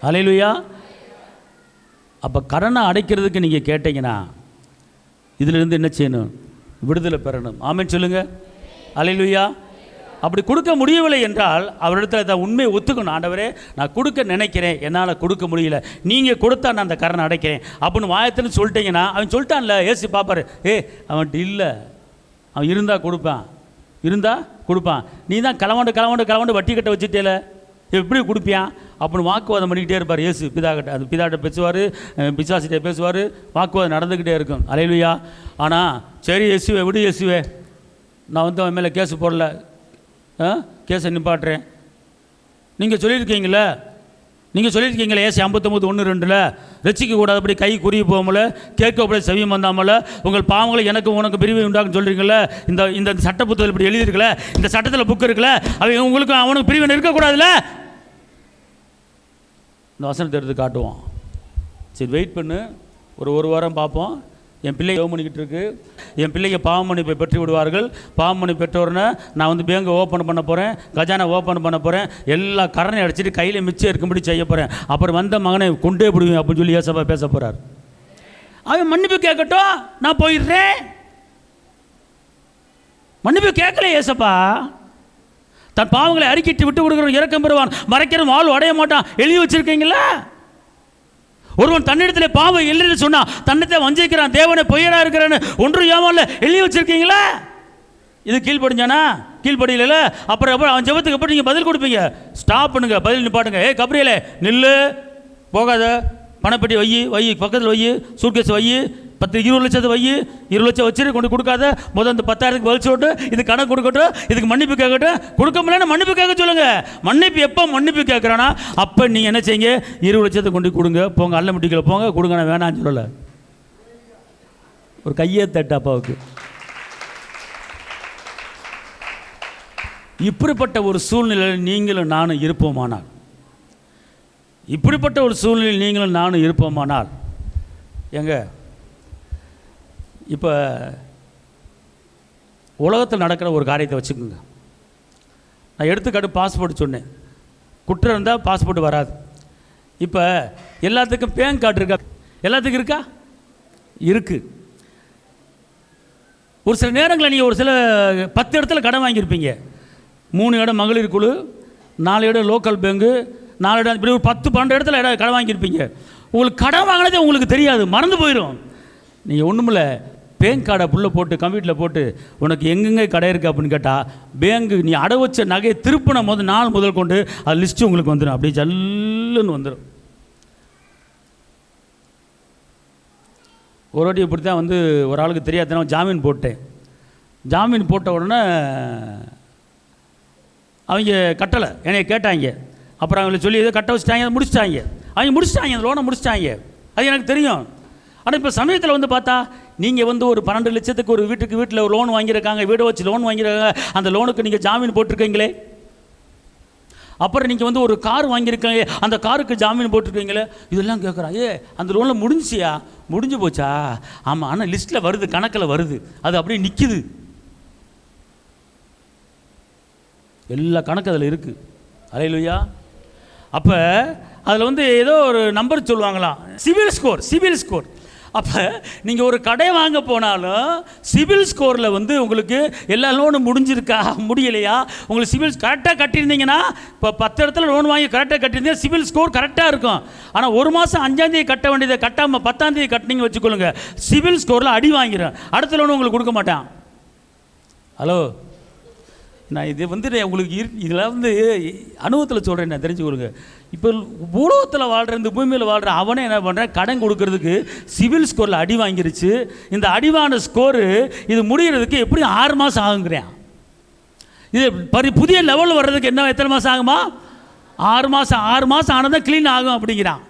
அல்லேலூயா. அப்போ கடனை அடைக்கிறதுக்கு நீங்கள் கேட்டீங்கன்னா இதிலிருந்து என்ன செய்யணும்? விடுதலை பெறணும். ஆமென் சொல்லுங்கள். அல்லேலூயா. அப்படி கொடுக்க முடியவில்லை என்றால் அவரிடத்தில் தான் உண்மையை ஒத்துக்கணும். ஆண்டவரே, நான் கொடுக்க நினைக்கிறேன், என்னால் கொடுக்க முடியல, நீங்கள் கொடுத்தா நான் அந்த கடனை அடைக்கிறேன் அப்படின்னு வாயத்துன்னு சொல்லிட்டீங்கன்னா, அவன் சொல்லிட்டான்ல, ஏசி பார்ப்பார், அவன்கிட்ட இல்லை, அவன் இருந்தால் கொடுப்பான், இருந்தால் கொடுப்பான், நீ தான் கலவாண்டு வட்டி கட்ட வச்சுட்டேல, எப்படி கொடுப்பியான் அப்படின்னு வாக்குவாதம் பண்ணிக்கிட்டே இருப்பார் இயேசு. பிதாக்கிட்ட அது பிதாக்கிட்ட பேசுவார், பிசாசிட்ட பேசுவார், வாக்குவாதம் நடந்துக்கிட்டே இருக்கும். அல்லேலூயா. ஆனால் சரி இயேசுவே விடு இயேசுவே, நான் வந்து அவன் மேலே கேஸு போடல, கேஸை நிப்பாட்டுறேன். நீங்கள் சொல்லியிருக்கீங்களே ஏசி 59:1-2 ரசிக்க கூடாதபடி கை குறி போகல, கேட்கப்பட செவியம் வந்தாமல, உங்கள் பாவங்களை எனக்கு உனக்கு பிரிவை உண்டாக்குன்னு சொல்கிறீங்களே. இந்த சட்ட புத்தகத்தில் இப்படி எழுதியிருக்கல, இந்த சட்டத்தில் புக்கு இருக்குல்ல, அவன் உங்களுக்கு அவனுக்கு பிரிவினை இருக்கக்கூடாதுல்ல. இந்த வசனத்தை எடுத்து காட்டுவோம். சரி வெயிட் பண்ணு, ஒரு வாரம் பார்ப்போம். என் பிள்ளை ஜெபம் பண்ணிக்கிட்டு இருக்கு, என் பிள்ளைங்க பாவமன்னிப்பை பெற்று விடுவார்கள். பாவமன்னிப்பு பெற்றோர்னா நான் வந்து பேங்கை ஓப்பன் பண்ண போகிறேன், கஜானா ஓப்பன் பண்ண போகிறேன், எல்லா கடனையும் அடிச்சுட்டு கையில் மிச்சம் இருக்கும்படி செய்ய போகிறேன், அப்புறம் வந்த மகனை கொண்டே விடுவேன் அப்படின்னு சொல்லி ஏசப்பா பேச போகிறார். அவன் மன்னிப்பு கேட்கட்டும், நான் போயிடுறேன். மன்னிப்பு கேட்கல ஏசப்பா. தன் பாவங்களை அறிக்கிட்டு விட்டு கொடுக்குறவன் இறக்கம் பெறுவான், மறைக்கிறவன் வாழ்வு அடைய மாட்டான் எழுதி வச்சிருக்கீங்களா? ஒருவன் தன்னிடத்தில் பாவம் இல்லைன்னு சொன்னா தன்னிடத்தை வஞ்சிக்கிறான், தேவனை பொய்யரா இருக்கிறான்னு ஒன்றும் ஏமால எழுதி வச்சிருக்கீங்களா? இது கீழ்படிஞ்சானா? கீழ்படியில அப்புறம் அவன் ஜெபத்துக்கு எப்படி நீங்கள் பதில் கொடுப்பீங்க? ஸ்டாப் பண்ணுங்க, பதில் நிப்பாட்டுங்க. கப்ரியலே நில்லு, போகாத, பணப்பெட்டி வை பக்கத்தில் வை, சூட்கேஸ் வை, 10-20 லட்சத்தை வை, 20 லட்சம் வச்சு கொண்டு கொடுக்காத, முதல் அந்த 10,000 வலிச்சு விட்டு இது கணக்கு கொடுக்கட்டும், இதுக்கு மன்னிப்பு கேட்கட்டும். கொடுக்க முடியலன்னா மன்னிப்பு கேட்க சொல்லுங்க. மன்னிப்பு எப்போ மன்னிப்பு கேட்குறானா அப்போ நீங்கள் என்ன செய்யுங்க, 20 லட்சத்தை கொண்டு கொடுங்க, போங்க அல்ல முட்டிக்கல போங்க, கொடுங்க, நான் வேணான்னு சொல்லலை. ஒரு கையே தட்டு அப்பாவுக்கு. இப்படிப்பட்ட ஒரு சூழ்நிலையில் நீங்களும் நானும் இருப்போமானால், இப்படிப்பட்ட ஒரு சூழ்நிலையில் நீங்களும் நானும் இருப்போமானால், எங்க இப்போ உலகத்தில் நடக்கிற ஒரு காரியத்தை வச்சுக்கோங்க. நான் எடுத்துக்காட்டு பாஸ்போர்ட் சொன்னேன், குற்றம் இருந்தால் பாஸ்போர்ட் வராது. இப்போ எல்லாத்துக்கும் பேன் கார்டு இருக்கா? எல்லாத்துக்கும் இருக்கா? இருக்குது. ஒரு சில நேரங்களில் நீங்கள் ஒரு சில 10 இடத்துல கடன் வாங்கியிருப்பீங்க. 3 இடம் மகளிர் குழு, 4 இடம் லோக்கல் பேங்கு, 4 இடம் இப்படி ஒரு 10-12 இடத்துல கடன் வாங்கியிருப்பீங்க. உங்களுக்கு கடன் வாங்கினதே உங்களுக்கு தெரியாது, மறந்து போயிடும். நீங்கள் ஒன்றுமில்ல, பேங்க் கார்டை புள்ள போட்டு கம்ப்யூட்டரில் போட்டு உனக்கு எங்கெங்கே கடை இருக்குது அப்படின்னு கேட்டால், பேங்கு நீ அடை வச்ச நகையை திருப்பின நாள் முதல் கொண்டு அது லிஸ்ட்டு உங்களுக்கு வந்துடும், அப்படியே ஜல்லுன்னு வந்துடும். ஒரு வாட்டி இப்படி தான் வந்து ஒரு ஆளுக்கு தெரியாதுன்னா ஜாமீன் போட்டேன். ஜாமீன் போட்ட உடனே அவங்க கட்டலை, என்னைய கேட்டாங்க. அப்புறம் அவங்கள சொல்லி எதோ கட்ட வச்சுட்டாங்க, முடிச்சிட்டாங்க. அவங்க முடிச்சிட்டாங்க, அந்த லோனை முடிச்சிட்டாங்க, அது எனக்கு தெரியும். ஆனால் இப்போ சமயத்தில் வந்து பார்த்தா நீங்கள் வந்து ஒரு 12 லட்சத்துக்கு ஒரு வீட்டில் ஒரு லோன் வாங்கியிருக்காங்க, வீடை வச்சு லோன் வாங்கியிருக்காங்க, அந்த லோனுக்கு நீங்கள் ஜாமீன் போட்டிருக்கீங்களே. அப்புறம் நீங்கள் வந்து ஒரு கார் வாங்கியிருக்கீங்க, அந்த காருக்கு ஜாமீன் போட்டிருக்கீங்களே. இதெல்லாம் கேட்குறான், அந்த லோனில் முடிஞ்சியா? முடிஞ்சு போச்சா? ஆமாம், ஆனால் லிஸ்ட்டில் வருது, கணக்கில் வருது, அது அப்படியே நிற்கிது, எல்லா கணக்கு அதில் இருக்குது. அல்லேலூயா. அப்போ அதில் வந்து ஏதோ ஒரு நம்பர் சொல்லுவாங்களாம், சிபில் ஸ்கோர். அப்போ நீங்கள் ஒரு கடை வாங்க போனாலும் சிபில் ஸ்கோரில் வந்து உங்களுக்கு எல்லா லோனும் முடிஞ்சிருக்கா முடியலையா, உங்களுக்கு சிபில் கரெக்டாக கட்டியிருந்தீங்கன்னா, இப்போ 10 இடத்துல லோன் வாங்கி கரெக்டாக கட்டியிருந்தீங்க, சிபில் ஸ்கோர் கரெக்டாக இருக்கும். ஆனால் ஒரு மாதம் 5ஆம் தேதி கட்ட வேண்டியதை கட்டாமல் 10ஆம் தேதி கட்டினீங்க வச்சுக்கொள்ளுங்க, சிபில் ஸ்கோரில் அடி வாங்கிடும், அடுத்த லோன் உங்களுக்கு கொடுக்க மாட்டான். ஹலோ, நான் இது வந்து உங்களுக்கு இதெல்லாம் வந்து அனுபவத்தில் சொல்கிறேன், நான் தெரிஞ்சுக்கொடுங்க. இப்போ உலகத்தில் வாழ்கிற, இந்த பூமியில் வாழ்கிற அவனே என்ன பண்ணுறேன், கடன் கொடுக்கறதுக்கு சிவில் ஸ்கோரில் அடி வாங்கிருச்சு. இந்த அடிவான ஸ்கோரு இது முடிகிறதுக்கு எப்படி 6 மாதம் ஆகுங்கிறேன். இது புதிய லெவல் வர்றதுக்கு என்ன எத்தனை மாதம் ஆகுமா? 6 மாதம். 6 மாதம் ஆனால் தான் க்ளீன் ஆகும் அப்படிங்கிறான்.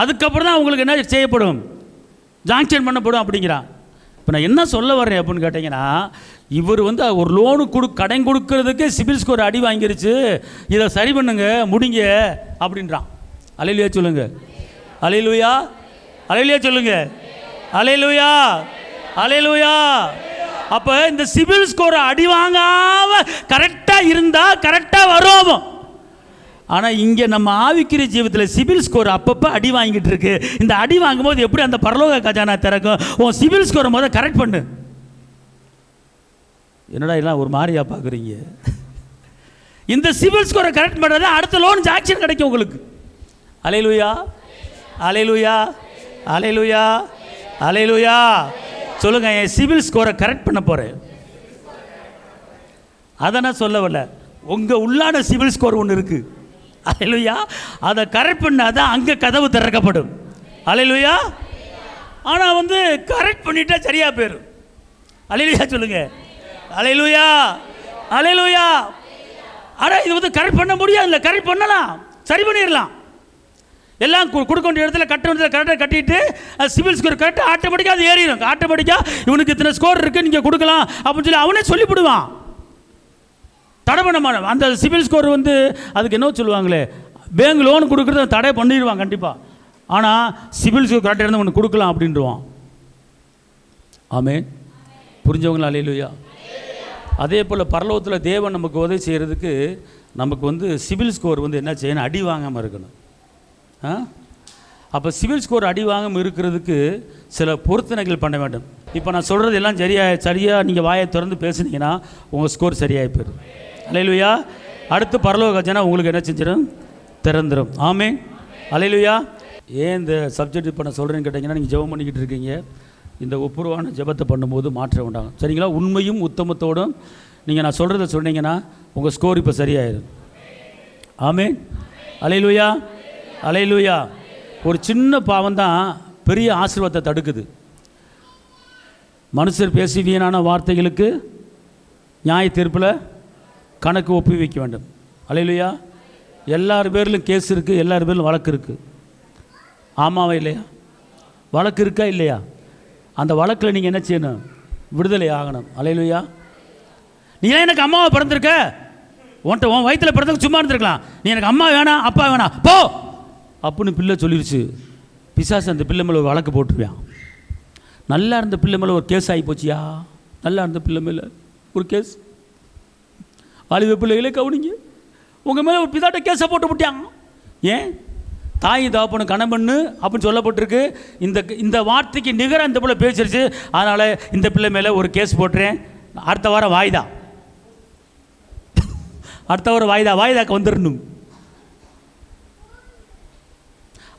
அதுக்கப்புறம் தான் உங்களுக்கு என்ன செய்யப்படும், ஜாங்ஷன் பண்ணப்படும் அப்படிங்கிறான். இப்போ நான் என்ன சொல்ல வர்றேன் அப்படின்னு கேட்டிங்கன்னா, இவர் வந்து ஒரு லோனு கடன் கொடுக்கறதுக்கு சிபில் ஸ்கோர் அடி வாங்கிருச்சு, இதை சரி பண்ணுங்க முடிங்க அப்படின்றான். அல்லேலூயா சொல்லுங்க, அல்லேலூயா, அல்லேலூயா சொல்லுங்க, அல்லேலூயா, அல்லேலூயா. அப்போ இந்த சிபில் ஸ்கோரை அடி வாங்காம கரெக்டாக இருந்தால் கரெக்டாக வரும். ஆனால் இங்கே நம்ம ஆவிக்குரிய ஜீவத்தில் சிபில் ஸ்கோர் அப்பப்போ அடி வாங்கிட்டு இருக்கு. இந்த அடி வாங்கும்போது எப்படி அந்த பரலோக கஜானா திறக்கும்? உன் சிபில் ஸ்கோரை முதல்ல கரெக்ட் பண்ணு. என்னடா எல்லாம் ஒரு மாதிரியா பார்க்குறீங்க? இந்த சிபில் ஸ்கோரை கரெக்ட் பண்ணுறது அடுத்த லோன் ஜாக்ஷன் கிடைக்கும் உங்களுக்கு. அல்லேலூயா, அல்லேலூயா, அல்லேலூயா, அல்லேலூயா சொல்லுங்க. என் சிபில் ஸ்கோரை கரெக்ட் பண்ண போகிறேன். அதை நான் சொல்ல வரல, உங்கள் உள்ளான சிபில் ஸ்கோர் ஒன்று இருக்குது. அல்லேலூயா. அதை கரெக்ட் பண்ணாதான் அங்கே கதவு திறக்கப்படும். அல்லேலூயா. ஆனால் வந்து கரெக்ட் பண்ணிட்டா சரியாக போயிடும். அல்லேலூயா சொல்லுங்க, அல்லேலூயா, அல்லேலூயா. ஆனால் இது வந்து கரெக்ட் பண்ண முடியாது. இல்லை, கரெக்ட் பண்ணலாம், சரி பண்ணிடலாம். எல்லாம் கொடுக்க வேண்டிய இடத்துல கட்ட வேண்டிய கரெக்டாக கட்டிட்டு சிவில் ஸ்கோர் கரெக்டாக ஆட்டோமேட்டிக்காக அது ஏறிடும். ஆட்டோமேட்டிக்காக இவனுக்கு இத்தனை ஸ்கோர் இருக்குது, நீங்கள் கொடுக்கலாம் அப்படின்னு சொல்லி அவனே சொல்லிவிடுவான். தடை பண்ண மாட்டான். அந்த சிவில் ஸ்கோர் வந்து அதுக்கு என்ன சொல்லுவாங்களே, பேங்க் லோன் கொடுக்குறத தடை பண்ணிடுவான் கண்டிப்பாக. ஆனால் சிவில் ஸ்கோர் கரெக்டாக இருந்தால் ஒன்று கொடுக்கலாம் அப்படின்ட்டுருவான். ஆமென். புரிஞ்சவங்களா? அல்லேலூயா. அதே போல் பரலோகத்தில் தேவன் நமக்கு உதவி செய்கிறதுக்கு நமக்கு வந்து சிவில் ஸ்கோர் வந்து என்ன செய்யணும், அடி வாங்காமல் இருக்கணும். அப்போ சிவில் ஸ்கோர் அடி வாங்காமல் இருக்கிறதுக்கு சில பொருத்தனைகள் பண்ண வேண்டும். இப்போ நான் சொல்கிறது எல்லாம் சரியாக நீங்கள் வாயை திறந்து பேசுனீங்கன்னா உங்கள் ஸ்கோர் சரியாகி போயிடும். அல்லேலூயா. அடுத்து பரலோக கஜானா உங்களுக்கு என்ன செஞ்சிடும், திறந்துடும். ஆமென். அல்லேலூயா. ஏன் இந்த சப்ஜெக்ட் இப்போ நான் சொல்கிறேன்னு கேட்டிங்கன்னா, நீங்கள் ஜெபம் பண்ணிக்கிட்டு இருக்கீங்க. இந்த ஒப்புரவான ஜெபத்தை பண்ணும்போது மாற்றம் உண்டாகும். சரிங்களா? உண்மையும் உத்தமத்தோடும் நீங்கள் நான் சொல்கிறத சொன்னீங்கன்னா உங்கள் ஸ்கோர் இப்போ சரியாயிடும். ஆமென். அல்லேலூயா, அல்லேலூயா. ஒரு சின்ன பாவம் தான் பெரிய ஆசீர்வாதத்தை தடுக்குது. மனுஷர் பேசி வீணான வார்த்தைகளுக்கு நியாய தீர்ப்பில் கணக்கு ஒப்பி வைக்க வேண்டும். அல்லேலூயா. எல்லார் பேரிலும் கேஸ் இருக்குது, எல்லார் பேரிலும் வழக்கு இருக்குது. ஆமாவா இல்லையா? வழக்கு இருக்கா இல்லையா? அந்த வழக்கில் நீங்கள் என்ன செய்யணும், விடுதலை ஆகணும். அல்லேலூயா. நீ ஏன் எனக்கு அம்மாவை பிறந்திருக்க, உன்ட்ட உன் வயிற்றில் பிறந்ததுக்கு சும்மா இருந்திருக்கலாம். நீ எனக்கு அம்மா வேணாம் அப்பா வேணாம் போ அப்படின்னு பிள்ளை சொல்லிடுச்சு. பிசாசு அந்த பிள்ளை மேலே ஒரு வழக்கு போட்டுருவான். நல்லா இருந்த பிள்ளை மேலே ஒரு கேஸ் ஆகி போச்சியா? நல்லா இருந்த பிள்ளை மேலே ஒரு கேஸ். வாலிப பிள்ளைகளே கவனிங்க, உங்கள் மேலே ஒரு பிதாட்ட கேஸை போட்டு விட்டாங்க. ஏன்? தாய் தகப்பனு கணவன்னு அப்படின்னு சொல்லப்பட்டிருக்கு. இந்த வார்த்தைக்கு நிகராக இந்த பிள்ளை பேசிருச்சு. அதனால் இந்த பிள்ளை மேலே ஒரு கேஸ் போட்டுறேன். அடுத்த வாரம் வாய்தா, அடுத்த வாரம் வாய்தாக்கு வந்துடணும்.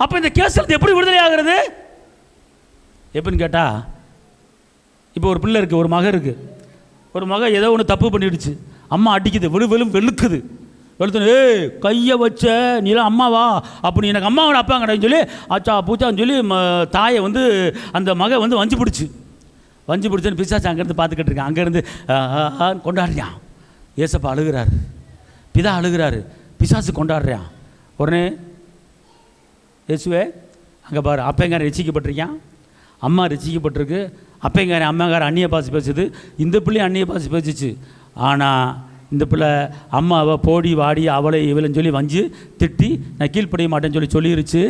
அப்போ இந்த கேஸில் எப்படி விடுதலை ஆகிறது எப்படின்னு கேட்டால், இப்போ ஒரு பிள்ளை இருக்குது, ஒரு மகன் இருக்குது. ஒரு மகன் ஏதோ ஒன்று தப்பு பண்ணிடுச்சு. அம்மா அடிக்குது, வெளுக்குது. வெளுத்துன்னு கையை வச்ச நீலாம் அம்மாவா அப்படி எனக்கு அம்மாவோட அப்பா கிடையாது சொல்லி ஆச்சா பூச்சான்னு சொல்லி தாயை வந்து அந்த மகன் வந்து வஞ்சி பிடிச்சுன்னு பிசாச்சு அங்கேருந்து பார்த்துக்கிட்டு இருக்கேன். அங்கேருந்து கொண்டாடுறான். ஏசப்பா அழுகிறாரு, பிதா அழுகிறாரு, பிசாசு கொண்டாடுறான். உடனே இயேசுவே அங்கே பாரு, அப்பங்காரன் ரசிக்கப்பட்டிருக்கான், அம்மா ரசிக்கப்பட்டிருக்கு. அப்பங்காரன் அம்மாக்காரன் அந்நிய பாசி பேசுது, இந்த பிள்ளையும் அந்நிய பாசி பேசிச்சு. ஆனால் இந்த பிள்ளை அம்மாவை போடி வாடி அவளை இவளைன்னு சொல்லி வஞ்சி திட்டி நான் கீழ்ப்படிய மாட்டேன்னு சொல்லிருச்சு.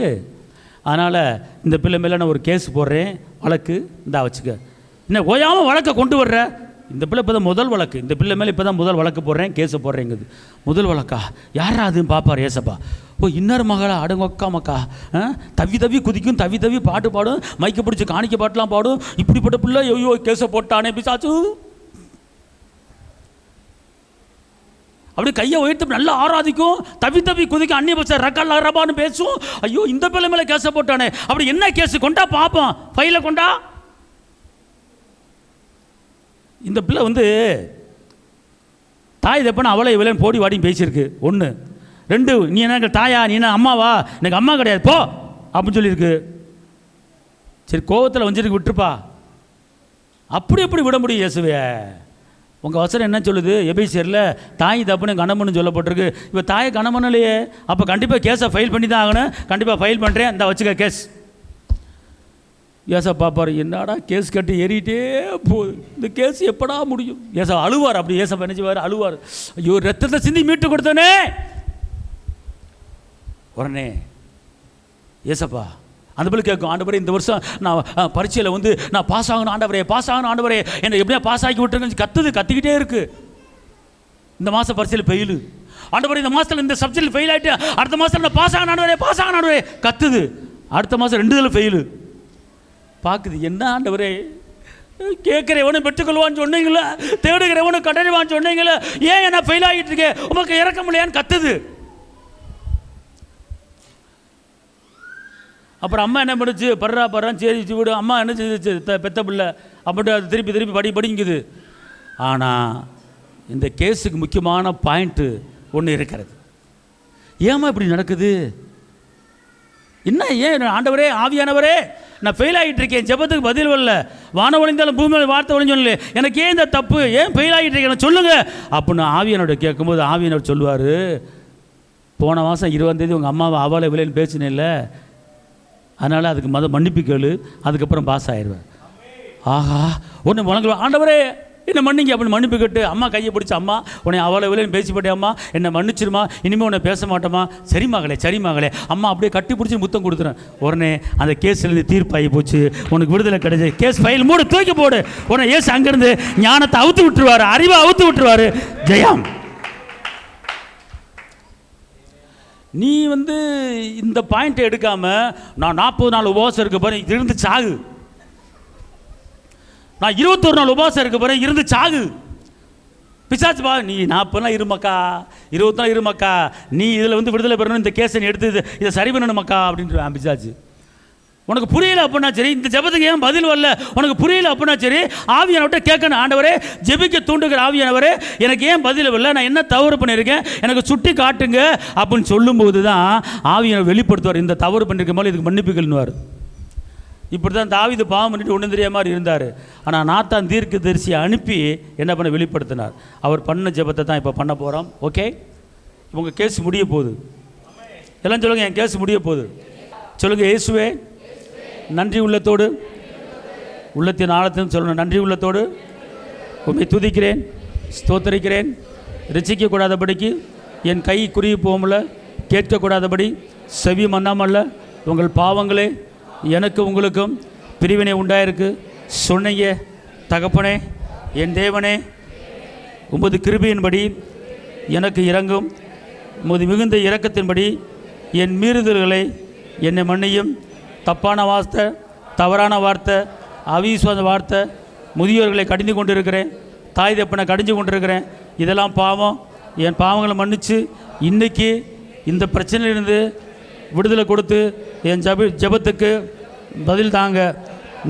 அதனால் இந்த பிள்ளை மேலே நான் ஒரு கேஸ் போடுறேன், வழக்கு இந்தா வச்சுக்க. என்ன ஓயாமல் வழக்கை கொண்டு வர்ற? இந்த பிள்ளை இப்போ தான் முதல் வழக்கு, இந்த பிள்ளை மேலே இப்போ தான் முதல் வழக்கு போடுறேன், கேஸை போடுறேங்குது. முதல் வழக்கா? யாரா அதுன்னு பார்ப்பார் ஏசப்பா. ஓ, இன்னொரு மகளா? அடங்கொக்கா மக்கா. தவி குதிக்கும், தவி பாட்டு பாடும், மைக்க பிடிச்சி காணிக்க பாட்டெலாம் பாடும். இப்படிப்பட்ட பிள்ளை ஐயோ கேஸை போட்டானே பிசாசு. அப்படி கையை உயர்த்து நல்லா ஆராதிக்கும், தவி குதிக்கும், அந்நிய பச ரக்கால் ரபான்னு பேசும். ஐயோ இந்த பிள்ளை மேலே கேஸை போட்டானே. அப்படி என்ன கேஸு கொண்டா பார்ப்போம், ஃபைலை கொண்டா. இந்த பிள்ளை வந்து தாய் தப்பன அவளை இவளையும் போடி வாடியும் பேசியிருக்கு. 1. 2, நீ என்ன தாயா, நீ என்ன அம்மாவா, எனக்கு அம்மா கிடையாது போ அப்படின்னு சொல்லியிருக்கு. சரி, கோவத்தில் வஞ்சிருக்கு, விட்டுருப்பா. அப்படி எப்படி விட முடியும் இயேசுவே? உங்கள் வசனம் என்ன சொல்லுது? எபேசியரில் தாய் தப்புன்னு கணமன்னு சொல்லப்பட்டிருக்கு. இப்போ தாயை கணமன்னுலையே, அப்போ கண்டிப்பாக கேஸை ஃபைல் பண்ணி தான் ஆகணும். கண்டிப்பாக ஃபைல் பண்ணுறேன், இந்த வச்சுக்க கேஸ். ஏசா பாப்பார், என்னடா கேஸ் கட்டி ஏறிட்டே போகுது, இந்த கேஸ் எப்படா முடியும்? ஏசா அழுவார். அப்படி ஏசா நினைச்சுவார், அழுவார். ஐயோ, ரத்தத்தை சிந்தி மீட்டு கொடுத்தனே. உடனே ஏசப்பா அந்த பிள்ளை கேட்கும், ஆண்டவரே இந்த வருஷம் நான் பரீட்சையில் வந்து நான் பாஸ் ஆகணும் ஆண்டவரே, பாஸ் ஆகணும் ஆண்டவரே, என்னை எப்படியா பாஸ் ஆக்கி விட்டுருங்க. கத்திக்கிட்டே இருக்கு. இந்த மாதம் பரீட்சையில் ஃபெயிலு ஆண்டவரே, இந்த மாதத்தில் இந்த சப்ஜெக்டில் ஃபெயில் ஆகிட்டு அடுத்த மாதத்தில் நான் பாஸ் ஆகணும் ஆண்டவரே, பாஸ் ஆகணும் ஆண்டவரே கத்துது. அடுத்த மாதம் 2 இதில் ஃபெயிலு. பார்க்குது, என்ன ஆண்டவரே, கேட்குறவனு பெற்றுக்கொள்வான்னு சொன்னீங்களா, தேடுகிறவனு கடறிவான்னு சொன்னீங்களா, ஏன் என்ன ஃபெயில் ஆகிட்டு இருக்கேன், உமக்கு இறக்க முடியான்னு கத்துது. அப்புறம் அம்மா என்ன பண்ணுச்சு, படுறான்னு சரி விடு. அம்மா என்ன செஞ்சிச்சு, பெத்த பிள்ளை அப்படின்ட்டு அது திருப்பி படிங்குது. ஆனால் இந்த கேஸுக்கு முக்கியமான பாயிண்ட்டு ஒன்று இருக்கிறது. ஏம்மா இப்படி நடக்குது? என்ன, ஏன் ஆண்டவரே, ஆவியானவரே, நான் ஃபெயில் ஆகிட்டு இருக்கேன், ஜெபத்துக்கு பதில் வரல, வானம் ஒழிந்தாலும் பூமி வார்த்தை ஒழிஞ்சோன்னு, எனக்கு ஏன் இந்த தப்பு, ஏன் ஃபெயில் ஆகிட்டு இருக்கேன் சொல்லுங்க அப்படின்னு ஆவியானோட கேட்கும்போது ஆவியானவர் சொல்லுவார், போன மாதம் 20ஆம் தேதி உங்கள் அம்மாவை அவளை விலைன்னு பேசினே இல்லை, அதனால் அதுக்கு மன்னிப்பு கேளு, அதுக்கப்புறம் பாஸ் ஆயிடுவேன். ஆஹா, ஒன்று முழங்க, ஆண்டவரே என்ன மன்னிங்க அப்படின்னு மன்னிப்பு கேட்டு அம்மா கையை பிடிச்சி, அம்மா உன்னை அவளை விலைன்னு பேசி போட்டேம்மா, என்னை மன்னிச்சிருமா, இனிமேல் உன்னை பேச மாட்டோமா, சரி மகளே அம்மா அப்படியே கட்டி பிடிச்சி முத்தம் கொடுத்துறேன். உடனே அந்த கேஸ்லேருந்து தீர்ப்பாகி போச்சு, உனக்கு விடுதலை கிடைச்சி, கேஸ் ஃபைல் மூடு, தூக்கி போடு. உடனே ஏசு அங்கேருந்து ஞானத்தை அவுத்து விட்டுருவார், அறிவை அவுத்து விட்டுருவார். ஜெயம். நீ வந்து இந்த பாயிண்ட்டை எடுக்காமல் நான் 40 நாள் உபவாசம் இருக்க போகிறேன், இருந்து சாகு, நான் 21 நாள் உபவாசம் இருக்க போகிறேன், இருந்து சாகு. பிசாச்சு பா, நீ 40 நாள் இருமக்கா, 20 நாள் இருமக்கா, நீ இதில் வந்து விடுதலை பெறணும், இந்த கேஸை நீ எடுத்து இதை சரி பண்ணணுமக்கா அப்படின்ட்டு பிசாச்சு. உனக்கு புரியல அப்படின்னா சரி, இந்த ஜெபத்துக்கு ஏன் பதில் வரல, உனக்கு புரியல அப்படின்னா சரி, ஆவியானவர்கிட்ட கேட்கணும், ஆண்டவரே ஜெபிக்க தூண்டுகிற ஆவியானவரே, எனக்கு ஏன் பதில் வரல, நான் என்ன தவறு பண்ணியிருக்கேன், எனக்கு சுட்டி காட்டுங்க அப்படின்னு சொல்லும்போது தான் ஆவியானவர் வெளிப்படுத்துவார், இந்த தவறு பண்ணியிருக்க மாதிரி இதுக்கு மன்னிப்புகள்னுவார். இப்படி தான் தாவீது பாவம் பண்ணிட்டு ஒன்றும் தெரியாத மாதிரி இருந்தார். ஆனால் நாத்தான் தீர்க்கதரிசியை அனுப்பி என்ன பண்ண வெளிப்படுத்தினார். அவர் பண்ண ஜெபத்தை தான் இப்போ பண்ண போகிறோம். ஓகே, உங்கள் கேஸ் முடிய போகுது. எல்லாம் சொல்லுங்கள், என் கேஸ் முடிய போகுது. சொல்லுங்கள், இயேசுவே நன்றி உள்ளத்தோடு, உள்ளத்தின் ஆழத்தின் சொல்லணும், நன்றி உள்ளத்தோடு உம்மை துதிக்கிறேன், ஸ்தோத்தரிக்கிறேன். ரசிக்கக்கூடாதபடிக்கு என் கை குறுகி போகல, கேட்கக்கூடாதபடி செவி மன்னாமல்ல, உங்கள் பாவங்களே எனக்கு உங்களுக்கும் பிரிவினை உண்டாயிருக்கு சொன்னீங்க. தகப்பனே, என் தேவனே, உமது கிருபையின்படி எனக்கு இறங்கும், உமது மிகுந்த இரக்கத்தின்படி என் மீறுதல்களை என்னை மன்னியும். தப்பான வார்த்தை, தவறான வார்த்தை, அவிசுவாச வார்த்தை, முதியோர்களை கடிந்து கொண்டு இருக்கிறேன், தாய் தப்பனை கடிஞ்சு கொண்டு இருக்கிறேன், இதெல்லாம் பாவம். என் பாவங்களை மன்னித்து இன்றைக்கி இந்த பிரச்சனையிலிருந்து விடுதலை கொடுத்து என் ஜெபத்துக்கு பதில் தாங்க.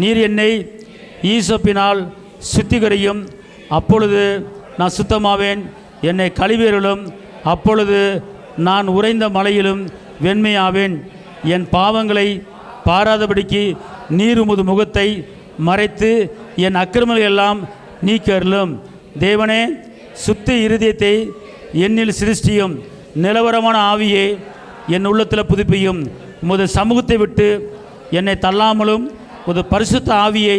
நீர் என்னை ஈசப்பினால் சுத்திகரியும், அப்பொழுது நான் சுத்தமாவேன். என்னை கழுவியருளும், அப்பொழுது நான் உறைந்த மலையிலும் வெண்மையாவேன். என் பாவங்களை பாராதபடிக்கு நீர் உமது முகத்தை மறைத்து என் அக்கிரமங்களை எல்லாம் நீக்கருளும். தேவனே, சுத்த இருதயத்தை என்னில் சிருஷ்டியும், நிலவரமான ஆவியை என் உள்ளத்தில் புதுப்பியும். உமது சமூகத்தை விட்டு என்னை தள்ளாமலும், உமது பரிசுத்த ஆவியை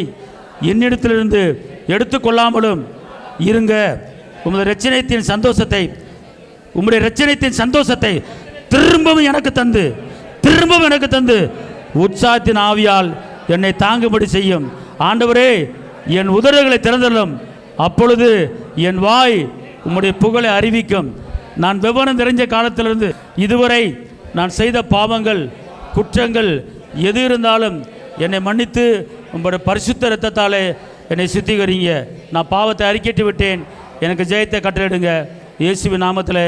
என்னிடத்திலிருந்து எடுத்துக்கொள்ளாமலும் இருங்க. உமது இரட்சணியத்தின் சந்தோஷத்தை, உம்முடைய இரட்சணியத்தின் சந்தோஷத்தை திரும்பவும் எனக்கு தந்து உற்சாகத்தின் ஆவியால் என்னை தாங்கும்படி செய்யும். ஆண்டவரே, என் உதடுகளை திறந்தள்ளும், அப்பொழுது என் வாய் உம்முடைய புகழை அறிவிக்கும். நான் விவரம் தெரிஞ்ச காலத்திலிருந்து இதுவரை நான் செய்த பாவங்கள், குற்றங்கள் எது இருந்தாலும் என்னை மன்னித்து உங்களுடைய பரிசுத்த இரத்தத்தாலே என்னை சுத்திகரிங்க. நான் பாவத்தை அறிக்கைட்டு விட்டேன், எனக்கு ஜெயத்தை கட்டளையிடுங்க. இயேசுவின் நாமத்தில்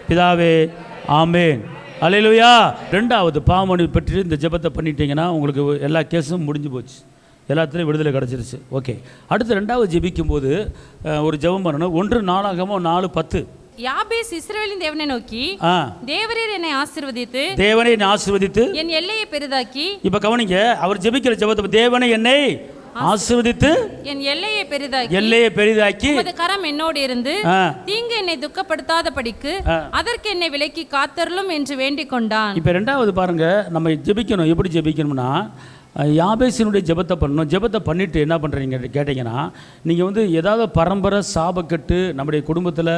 பிதாவே, ஆமேன். அல்லேலூயா. 2வது பாவமன்னிப்பு பெற்று இந்த ஜெபத்தை பண்ணிட்டீங்கன்னா உங்களுக்கு எல்லா கேஸும் முடிஞ்சு போச்சு. எல்லாத்துலேயும் விடுதலை கிடச்சிருச்சு. ஓகே, அடுத்து ரெண்டாவது ஜெபிக்கும்போது ஒரு ஜெபம் பண்ணணும். 1 நாளாகமம் 4:10. யாபேஸ் இஸ்ரவேலின் தேவனை நோக்கி, தேவரீர் என்னை ஆசீர்வதித்து, தேவனை என்னை ஆசீர்வதித்து என் எல்லையை பெரிதாக்கி. இப்ப கவனிங்க, அவர் ஜெபிக்கிற ஜெபத்தை, தேவனை என்னை ஆசீர்வதித்து என் எல்லையை பெரிதாக்கி உமது கரம் என்னோடு இருந்து தீங்கு என்னை துக்கப்படுத்தாதபடிக்கு அதற்கு என்னை விலக்கி காத்தருளும் என்று வேண்டிக் கொண்டான். இப்ப ரெண்டாவது பாருங்க, நம்ம ஜெபிக்கணும். எப்படி ஜெபிக்கணும்னா, யாபேசினுடைய ஜெபத்தை பண்ணணும். ஜெபத்தை பண்ணிட்டு என்ன பண்ணுறீங்க கேட்டிங்கன்னா, நீங்கள் ஏதாவது பரம்பரை சாபக்கட்டு நம்முடைய குடும்பத்தில்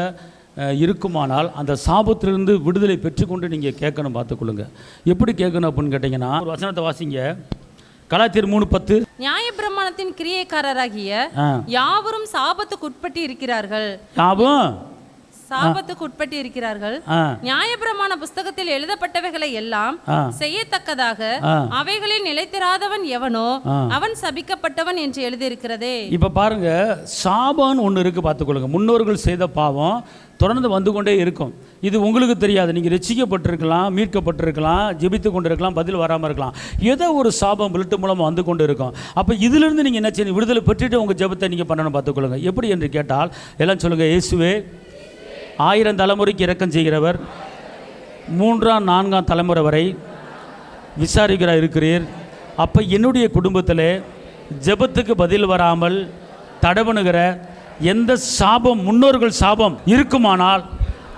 இருக்குமானால் அந்த சாபத்திலிருந்து விடுதலை பெற்றுக்கொண்டு நீங்கள் கேட்கணும். பார்த்துக்கொள்ளுங்க. எப்படி கேட்கணும் அப்படின்னு கேட்டிங்கன்னா, ஒரு வசனத்தை வாசிங்க. கலாத்தியர் 3:10. நியாயப்பிரமாணத்தின் கிரியைக்காரராகிய யாவரும் சாபத்துக்கு உட்பட்டு இருக்கிறார்கள். நியாயப்பிரமாண புஸ்தகத்தில் எழுதப்பட்டவைகளை எல்லாம் செய்யத்தக்கதாக அவைகளில் நிலைத்திராதவன் எவனோ அவன் சபிக்கப்பட்டவன் என்று எழுதியிருக்கிறதே. இப்ப பாருங்க, சாபம் ஒன்று இருக்கு. பார்த்துக்கொள்ளுங்க. முன்னோர்கள் செய்த பாவம் தொடர்ந்து வந்து கொண்டே இருக்கும். இது உங்களுக்கு தெரியாது. நீங்கள் ரட்சிக்கப்பட்டிருக்கலாம், மீட்கப்பட்டிருக்கலாம், ஜெபித்து கொண்டு இருக்கலாம், பதில் வராமல் இருக்கலாம். ஏதோ ஒரு சாபம் பிளட்டு மூலமாக வந்து கொண்டு இருக்கும். அப்போ இதிலிருந்து நீங்கள் என்ன செய்யணும்? விடுதலை பெற்றுட்டு உங்கள் ஜெபத்தை நீங்கள் பண்ணணும். பார்த்துக்கொள்ளுங்க. எப்படி என்று கேட்டால் எல்லாம் சொல்லுங்கள். இயேசுவே 1000 தலைமுறைக்கு இரக்கம் செய்கிறவர், 3ஆம் 4ஆம் தலைமுறை வரை விசாரிக்கிறார் இருக்கிறீர். அப்போ என்னுடைய குடும்பத்தில் ஜெபத்துக்கு பதில் வராமல் தடவணுகிற எந்த சாபம், முன்னோர்கள் சாபம் இருக்குமானால்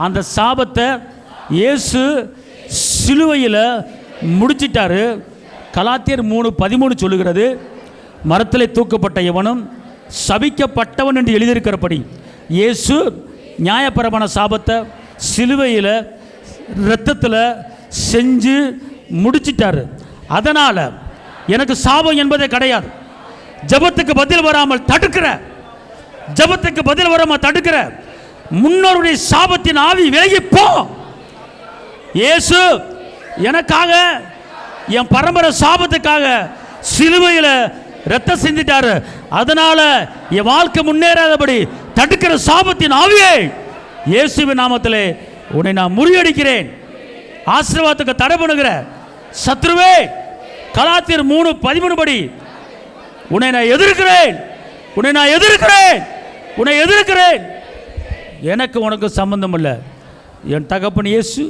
அந்த சாபத்தை இயேசு சிலுவையில் முடிச்சிட்டாரு. கலாத்தியர் 3:13 சொல்லுகிறது, மரத்தில் தூக்கப்பட்ட எவனும் சபிக்கப்பட்டவன் என்று எழுதியிருக்கிறபடி இயேசு நியாயப்பிரமாண சாபத்தை சிலுவையில் இரத்தத்தில் செஞ்சு முடிச்சிட்டாரு. அதனால் எனக்கு சாபம் என்பதே கிடையாது. ஜெபத்துக்கு பதில் வராமல் தடுக்கிற முன்னோருடைய சாபத்தின் ஆவி விலகி போ. இயேசு எனக்காக, என் பரம்பரை சாபத்துக்காக சிலுவையில் ரத்தம் சிந்திட்டாரு. அதனால என் வாழ்க்கை முன்னேறாதபடி தடுக்கிற சாபத்தின் ஆவியை இயேசுவின் நாமத்திலே உன்னை நான் முறியடிக்கிறேன். ஆசீர்வாதத்துக்கு தடை பண்ணுகிற சத்ருவே, கலாத்தியர் 3:13 படி உன்னை நான் எதிர்க்கிறேன். எனக்கு உனக்கு சம்பந்தம் இல்லை. என் தகப்பன் இயேசு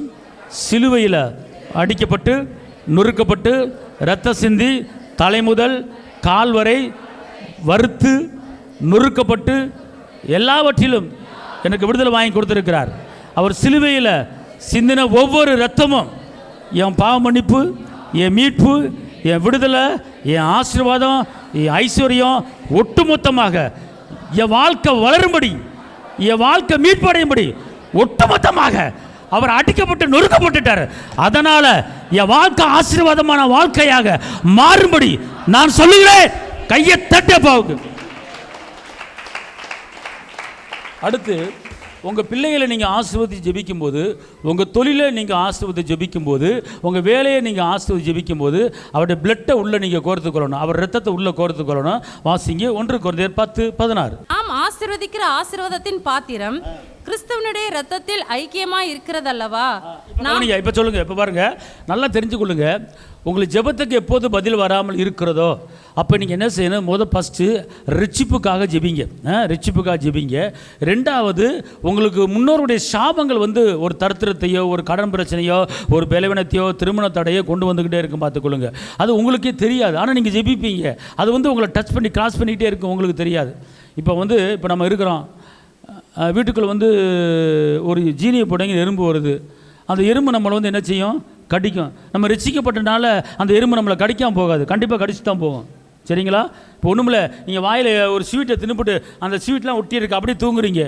சிலுவையில் அடிக்கப்பட்டு நொறுக்கப்பட்டு இரத்த சிந்தி தலை முதல் கால் வரை வறுத்து நொறுக்கப்பட்டு எல்லாவற்றிலும் எனக்கு விடுதலை வாங்கி கொடுத்திருக்கிறார். அவர் சிலுவையில் சிந்தின ஒவ்வொரு இரத்தமும் என் பாவ மன்னிப்பு, என் மீட்பு, என் விடுதலை, என் ஆசீர்வாதம், என் ஐஸ்வர்யம், ஒட்டுமொத்தமாக என் வாழ்க்கை வளரும்படி, என் வாழ்க்கை மீட்படையும்படி ஒட்டுமொத்தமாக அவர் அடிக்கப்பட்டு நொறுக்கப்பட்டுட்டார். அதனால என் வாழ்க்கை ஆசீர்வாதமான வாழ்க்கையாக மாறும்படி நான் சொல்லுகிறேன். கையை தட்டப்பாவுக்கு. அடுத்து, உங்கள் பிள்ளைகளை நீங்கள் ஆசீர்வதித்து ஜெபிக்கும்போது, உங்கள் தொழிலை நீங்கள் ஆசீர்வதித்து ஜெபிக்கும்போது, உங்கள் வேலையை நீங்கள் ஆசீர்வதித்து ஜெபிக்கும்போது அவருடைய பிளட்டை உள்ளே நீங்கள் கோர்த்துக்கொள்ளணும். அவர் ரத்தத்தை உள்ளே கோர்த்துக்கொள்ளணும். வாசிங்க 1 கொரிந்தியர் 10:16. நாம் ஆசீர்வதிக்கிற ஆசீர்வாதத்தின் பாத்திரம் கிறிஸ்துவனுடைய ரத்தத்தில் ஐக்கியமாக இருக்கிறதல்லவா? இப்போ சொல்லுங்க. இப்போ பாருங்க, நல்லா தெரிஞ்சுக்கொள்ளுங்க. உங்களுக்கு ஜெபத்துக்கு எப்போது பதில் வராமல் இருக்கிறதோ அப்போ நீங்கள் என்ன செய்யணும்? ஃபஸ்ட்டு ரட்சிப்புக்காக ஜெபிங்க. ரெண்டாவது, உங்களுக்கு முன்னோருடைய சாபங்கள் ஒரு தரித்திரத்தையோ, ஒரு கடன் பிரச்சனையோ, ஒரு பலவீனத்தையோ, திருமண தடையோ கொண்டு வந்துக்கிட்டே இருக்கும். பார்த்துக்கொள்ளுங்க. அது உங்களுக்கே தெரியாது. ஆனால் நீங்கள் ஜெபிப்பீங்க. அது உங்களை டச் பண்ணி கிராஸ் பண்ணிக்கிட்டே இருக்கும். உங்களுக்கு தெரியாது. இப்போ நம்ம இருக்கிறோம் வீட்டுக்குள்ளே ஒரு ஜீனியை போட்டங்க எறும்பு வருது. அந்த எறும்பு நம்மளை என்ன செய்யும்? கடிக்கும். நம்ம ரட்சிக்கப்பட்டனால அந்த எறும்பு நம்மளை கடிக்காமல் போகாது, கண்டிப்பாக கடிச்சு தான் போகும். சரிங்களா? இப்போ ஒன்றுமில்ல, நீங்கள் வாயில் ஒரு ஸ்வீட்டை தின்னுபிட்டு அந்த ஸ்வீட்லாம் ஒட்டி இருக்கு, அப்படியே தூங்குறீங்க.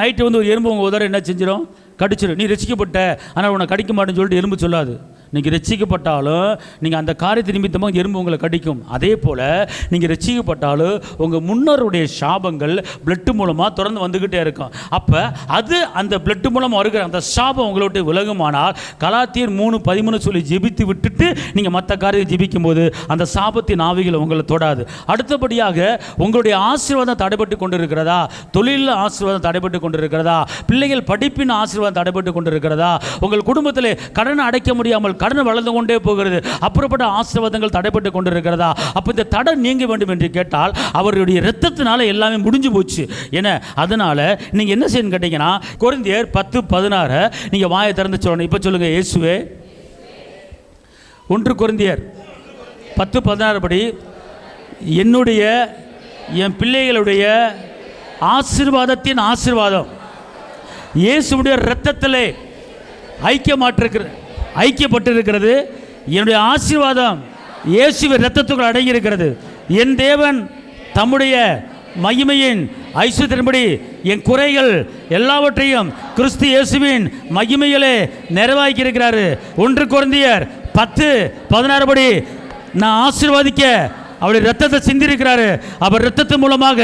நைட்டு ஒரு எறும்பு உங்கள் உதர என்ன செஞ்சிடும்? கடிச்சிடும். நீ ரட்சிக்கப்பட்ட, ஆனால் உன்னை கடிக்க மாட்டேன்னு சொல்லிட்டு எறும்பு சொல்லாது. நீங்கள் ரட்சிக்கப்பட்டாலும் நீங்கள் அந்த காரியத்தை நிமித்தமாக எறும்பு உங்களை கடிக்கும். அதே போல் நீங்கள் ரட்சிக்கப்பட்டாலும் உங்கள் முன்னோருடைய சாபங்கள் பிளட்டு மூலமாக தொடர்ந்து வந்துக்கிட்டே இருக்கும். அப்போ அது அந்த பிளட்டு மூலமாக வருகிற அந்த சாபம் உங்களை விட்டு விலகுமானால் கலாத்தியர் 3:13 சொல்லி ஜெபித்து விட்டுட்டு நீங்கள் மற்ற காரியத்தை ஜெபிக்கும் போது அந்த சாபத்தின் ஆவிகள் உங்களை தொடாது. அடுத்தபடியாக உங்களுடைய ஆசீர்வாதம் தடைபட்டு கொண்டு இருக்கிறதா? தொழிலில் ஆசீர்வாதம் தடைபட்டு கொண்டு இருக்கிறதா? பிள்ளைகள் படிப்பின் ஆசீர்வாதம் தடைபட்டு கொண்டு இருக்கிறதா? உங்கள் குடும்பத்தில் கடனை அடைக்க முடியாமல் கடன் வளர்ந்து கொண்டே போகிறது, அப்படிப்பட்ட ஆசீர்வாதங்கள் தடைப்பட்டு கொண்டு இருக்கிறதா? அப்போ இந்த தடை நீங்க வேண்டும் என்று கேட்டால் அவருடைய இரத்தத்தினால எல்லாமே முடிஞ்சு போச்சு. ஏன்னா அதனால் நீங்கள் என்ன செய்யணும்னு கேட்டிங்கன்னா, கொரிந்தியர் 10:16 நீங்கள் வாயை திறந்து சொல்லணும். இப்போ சொல்லுங்கள், இயேசுவே. 1 கொரிந்தியர் 10:16 படி, என்னுடைய என் பிள்ளைகளுடைய ஆசீர்வாதத்தின் ஆசீர்வாதம் இயேசுடைய இரத்தத்திலே ஐக்கியப்பட்டிருக்கிறது. என்னுடைய ஆசீர்வாதம் இயேசுவின் இரத்தத்துக்குள் அடங்கியிருக்கிறது. என் தேவன் தம்முடைய மகிமையின் ஐஸ்வர்யத்தின்படி என் குறைகள் எல்லாவற்றையும் கிறிஸ்து இயேசுவின் மகிமையிலே நிறைவாக்கி இருக்கிறாரு. 1 கொரிந்தியர் 10:16 படி, நான் ஆசீர்வாதிக்க அவருடைய ரத்தத்தை சிந்திருக்கிறாரு. அவர் ரத்தத்து மூலமாக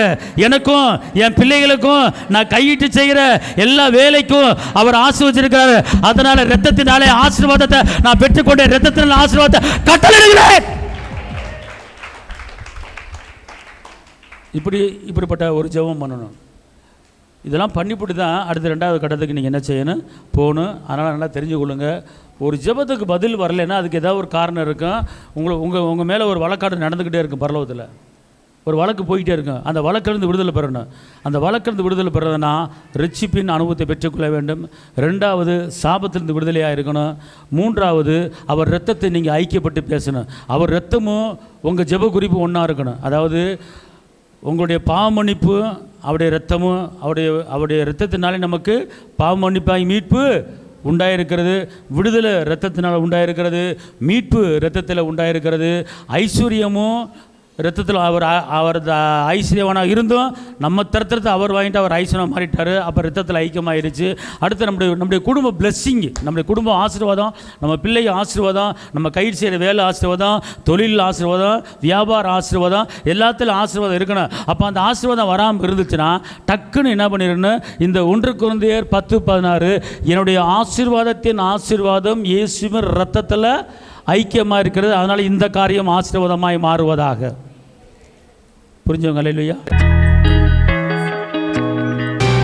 எனக்கும் என் பிள்ளைகளுக்கும் நான் கையிட்டு செய்கிற எல்லா வேலைக்கும் அவர் ஆசீர்வதிச்சிருக்கிறாரு. அதனால ரத்தத்தினாலே ஆசீர்வாதத்தை நான் பெற்றுக்கொண்டேன். ரத்தத்தினால ஆசீர்வாதத்தை கட்டளையிடுகிறேன். இப்படிப்பட்ட ஒரு ஜெபம் பண்ணணும். இதெல்லாம் பண்ணிவிட்டு தான் அடுத்த 2வது கட்டத்துக்கு நீங்கள் என்ன செய்யணும், போகணும். அதனால் நல்லா தெரிஞ்சு கொள்ளுங்க. ஒரு ஜெபத்துக்கு பதில் வரலைன்னா அதுக்கு ஏதாவது ஒரு காரணம் இருக்கும். உங்கள் மேலே ஒரு வழக்காடு நடந்துக்கிட்டே இருக்கும். பரலோகத்தில் ஒரு வழக்கு போய்கிட்டே இருக்கும். அந்த வழக்கிலிருந்து விடுதலை பெறணும். அந்த வழக்கிலிருந்து விடுதலை பெறதுன்னா ரட்சிப்பின் அனுபவத்தை பெற்றுக்கொள்ள வேண்டும். 2வது சாபத்திலிருந்து விடுதலையாக இருக்கணும். 3வது அவர் இரத்தத்தை நீங்கள் ஐக்கியப்பட்டு பேசணும். அவர் இரத்தமும் உங்கள் ஜெப குறிப்பு ஒன்றா இருக்கணும். அதாவது உங்களுடைய பாவமன்னிப்பு அவருடைய இரத்தமும் அவருடைய இரத்தத்தினாலே நமக்கு பாவமன்னிப்பாய் மீட்பு உண்டாயிருக்கிறது. விடுதலை இரத்தத்தினால் உண்டாயிருக்கிறது. மீட்பு இரத்தத்தில் உண்டாயிருக்கிறது. ஐஸ்வர்யமும் இரத்தத்தில் அவர் ஐஸ்வர்யவனாக இருந்தும் நம்ம தரத்திரத்தை அவர் வாங்கிட்டு அவர் ஐஸ்வர்யம் மாறிட்டார். அப்போ இரத்தத்தில் ஐக்கியமாயிருச்சு. அடுத்து நம்முடைய குடும்ப பிளெஸ்ஸிங், நம்முடைய குடும்ப ஆசீர்வாதம், நம்ம பிள்ளை ஆசீர்வாதம், நம்ம கையில் செய்கிற வேலை ஆசீர்வாதம், தொழில் ஆசீர்வாதம், வியாபார ஆசீர்வாதம், எல்லாத்திலும் ஆசீர்வாதம் இருக்கணும். அப்போ அந்த ஆசீர்வாதம் வராமல் இருந்துச்சுன்னா டக்குன்னு என்ன பண்ணிடணும், இந்த 1 கொரிந்தியர் 10:16 என்னுடைய ஆசீர்வாதத்தின் ஆசீர்வாதம் இயேசுவின் இரத்தத்தில் ஐக்கியமாக இருக்கிறது. அதனால் இந்த காரியம் ஆசீர்வாதமாய் மாறுவதாக. புரிஞ்சவங்க? அல்லேலூயா.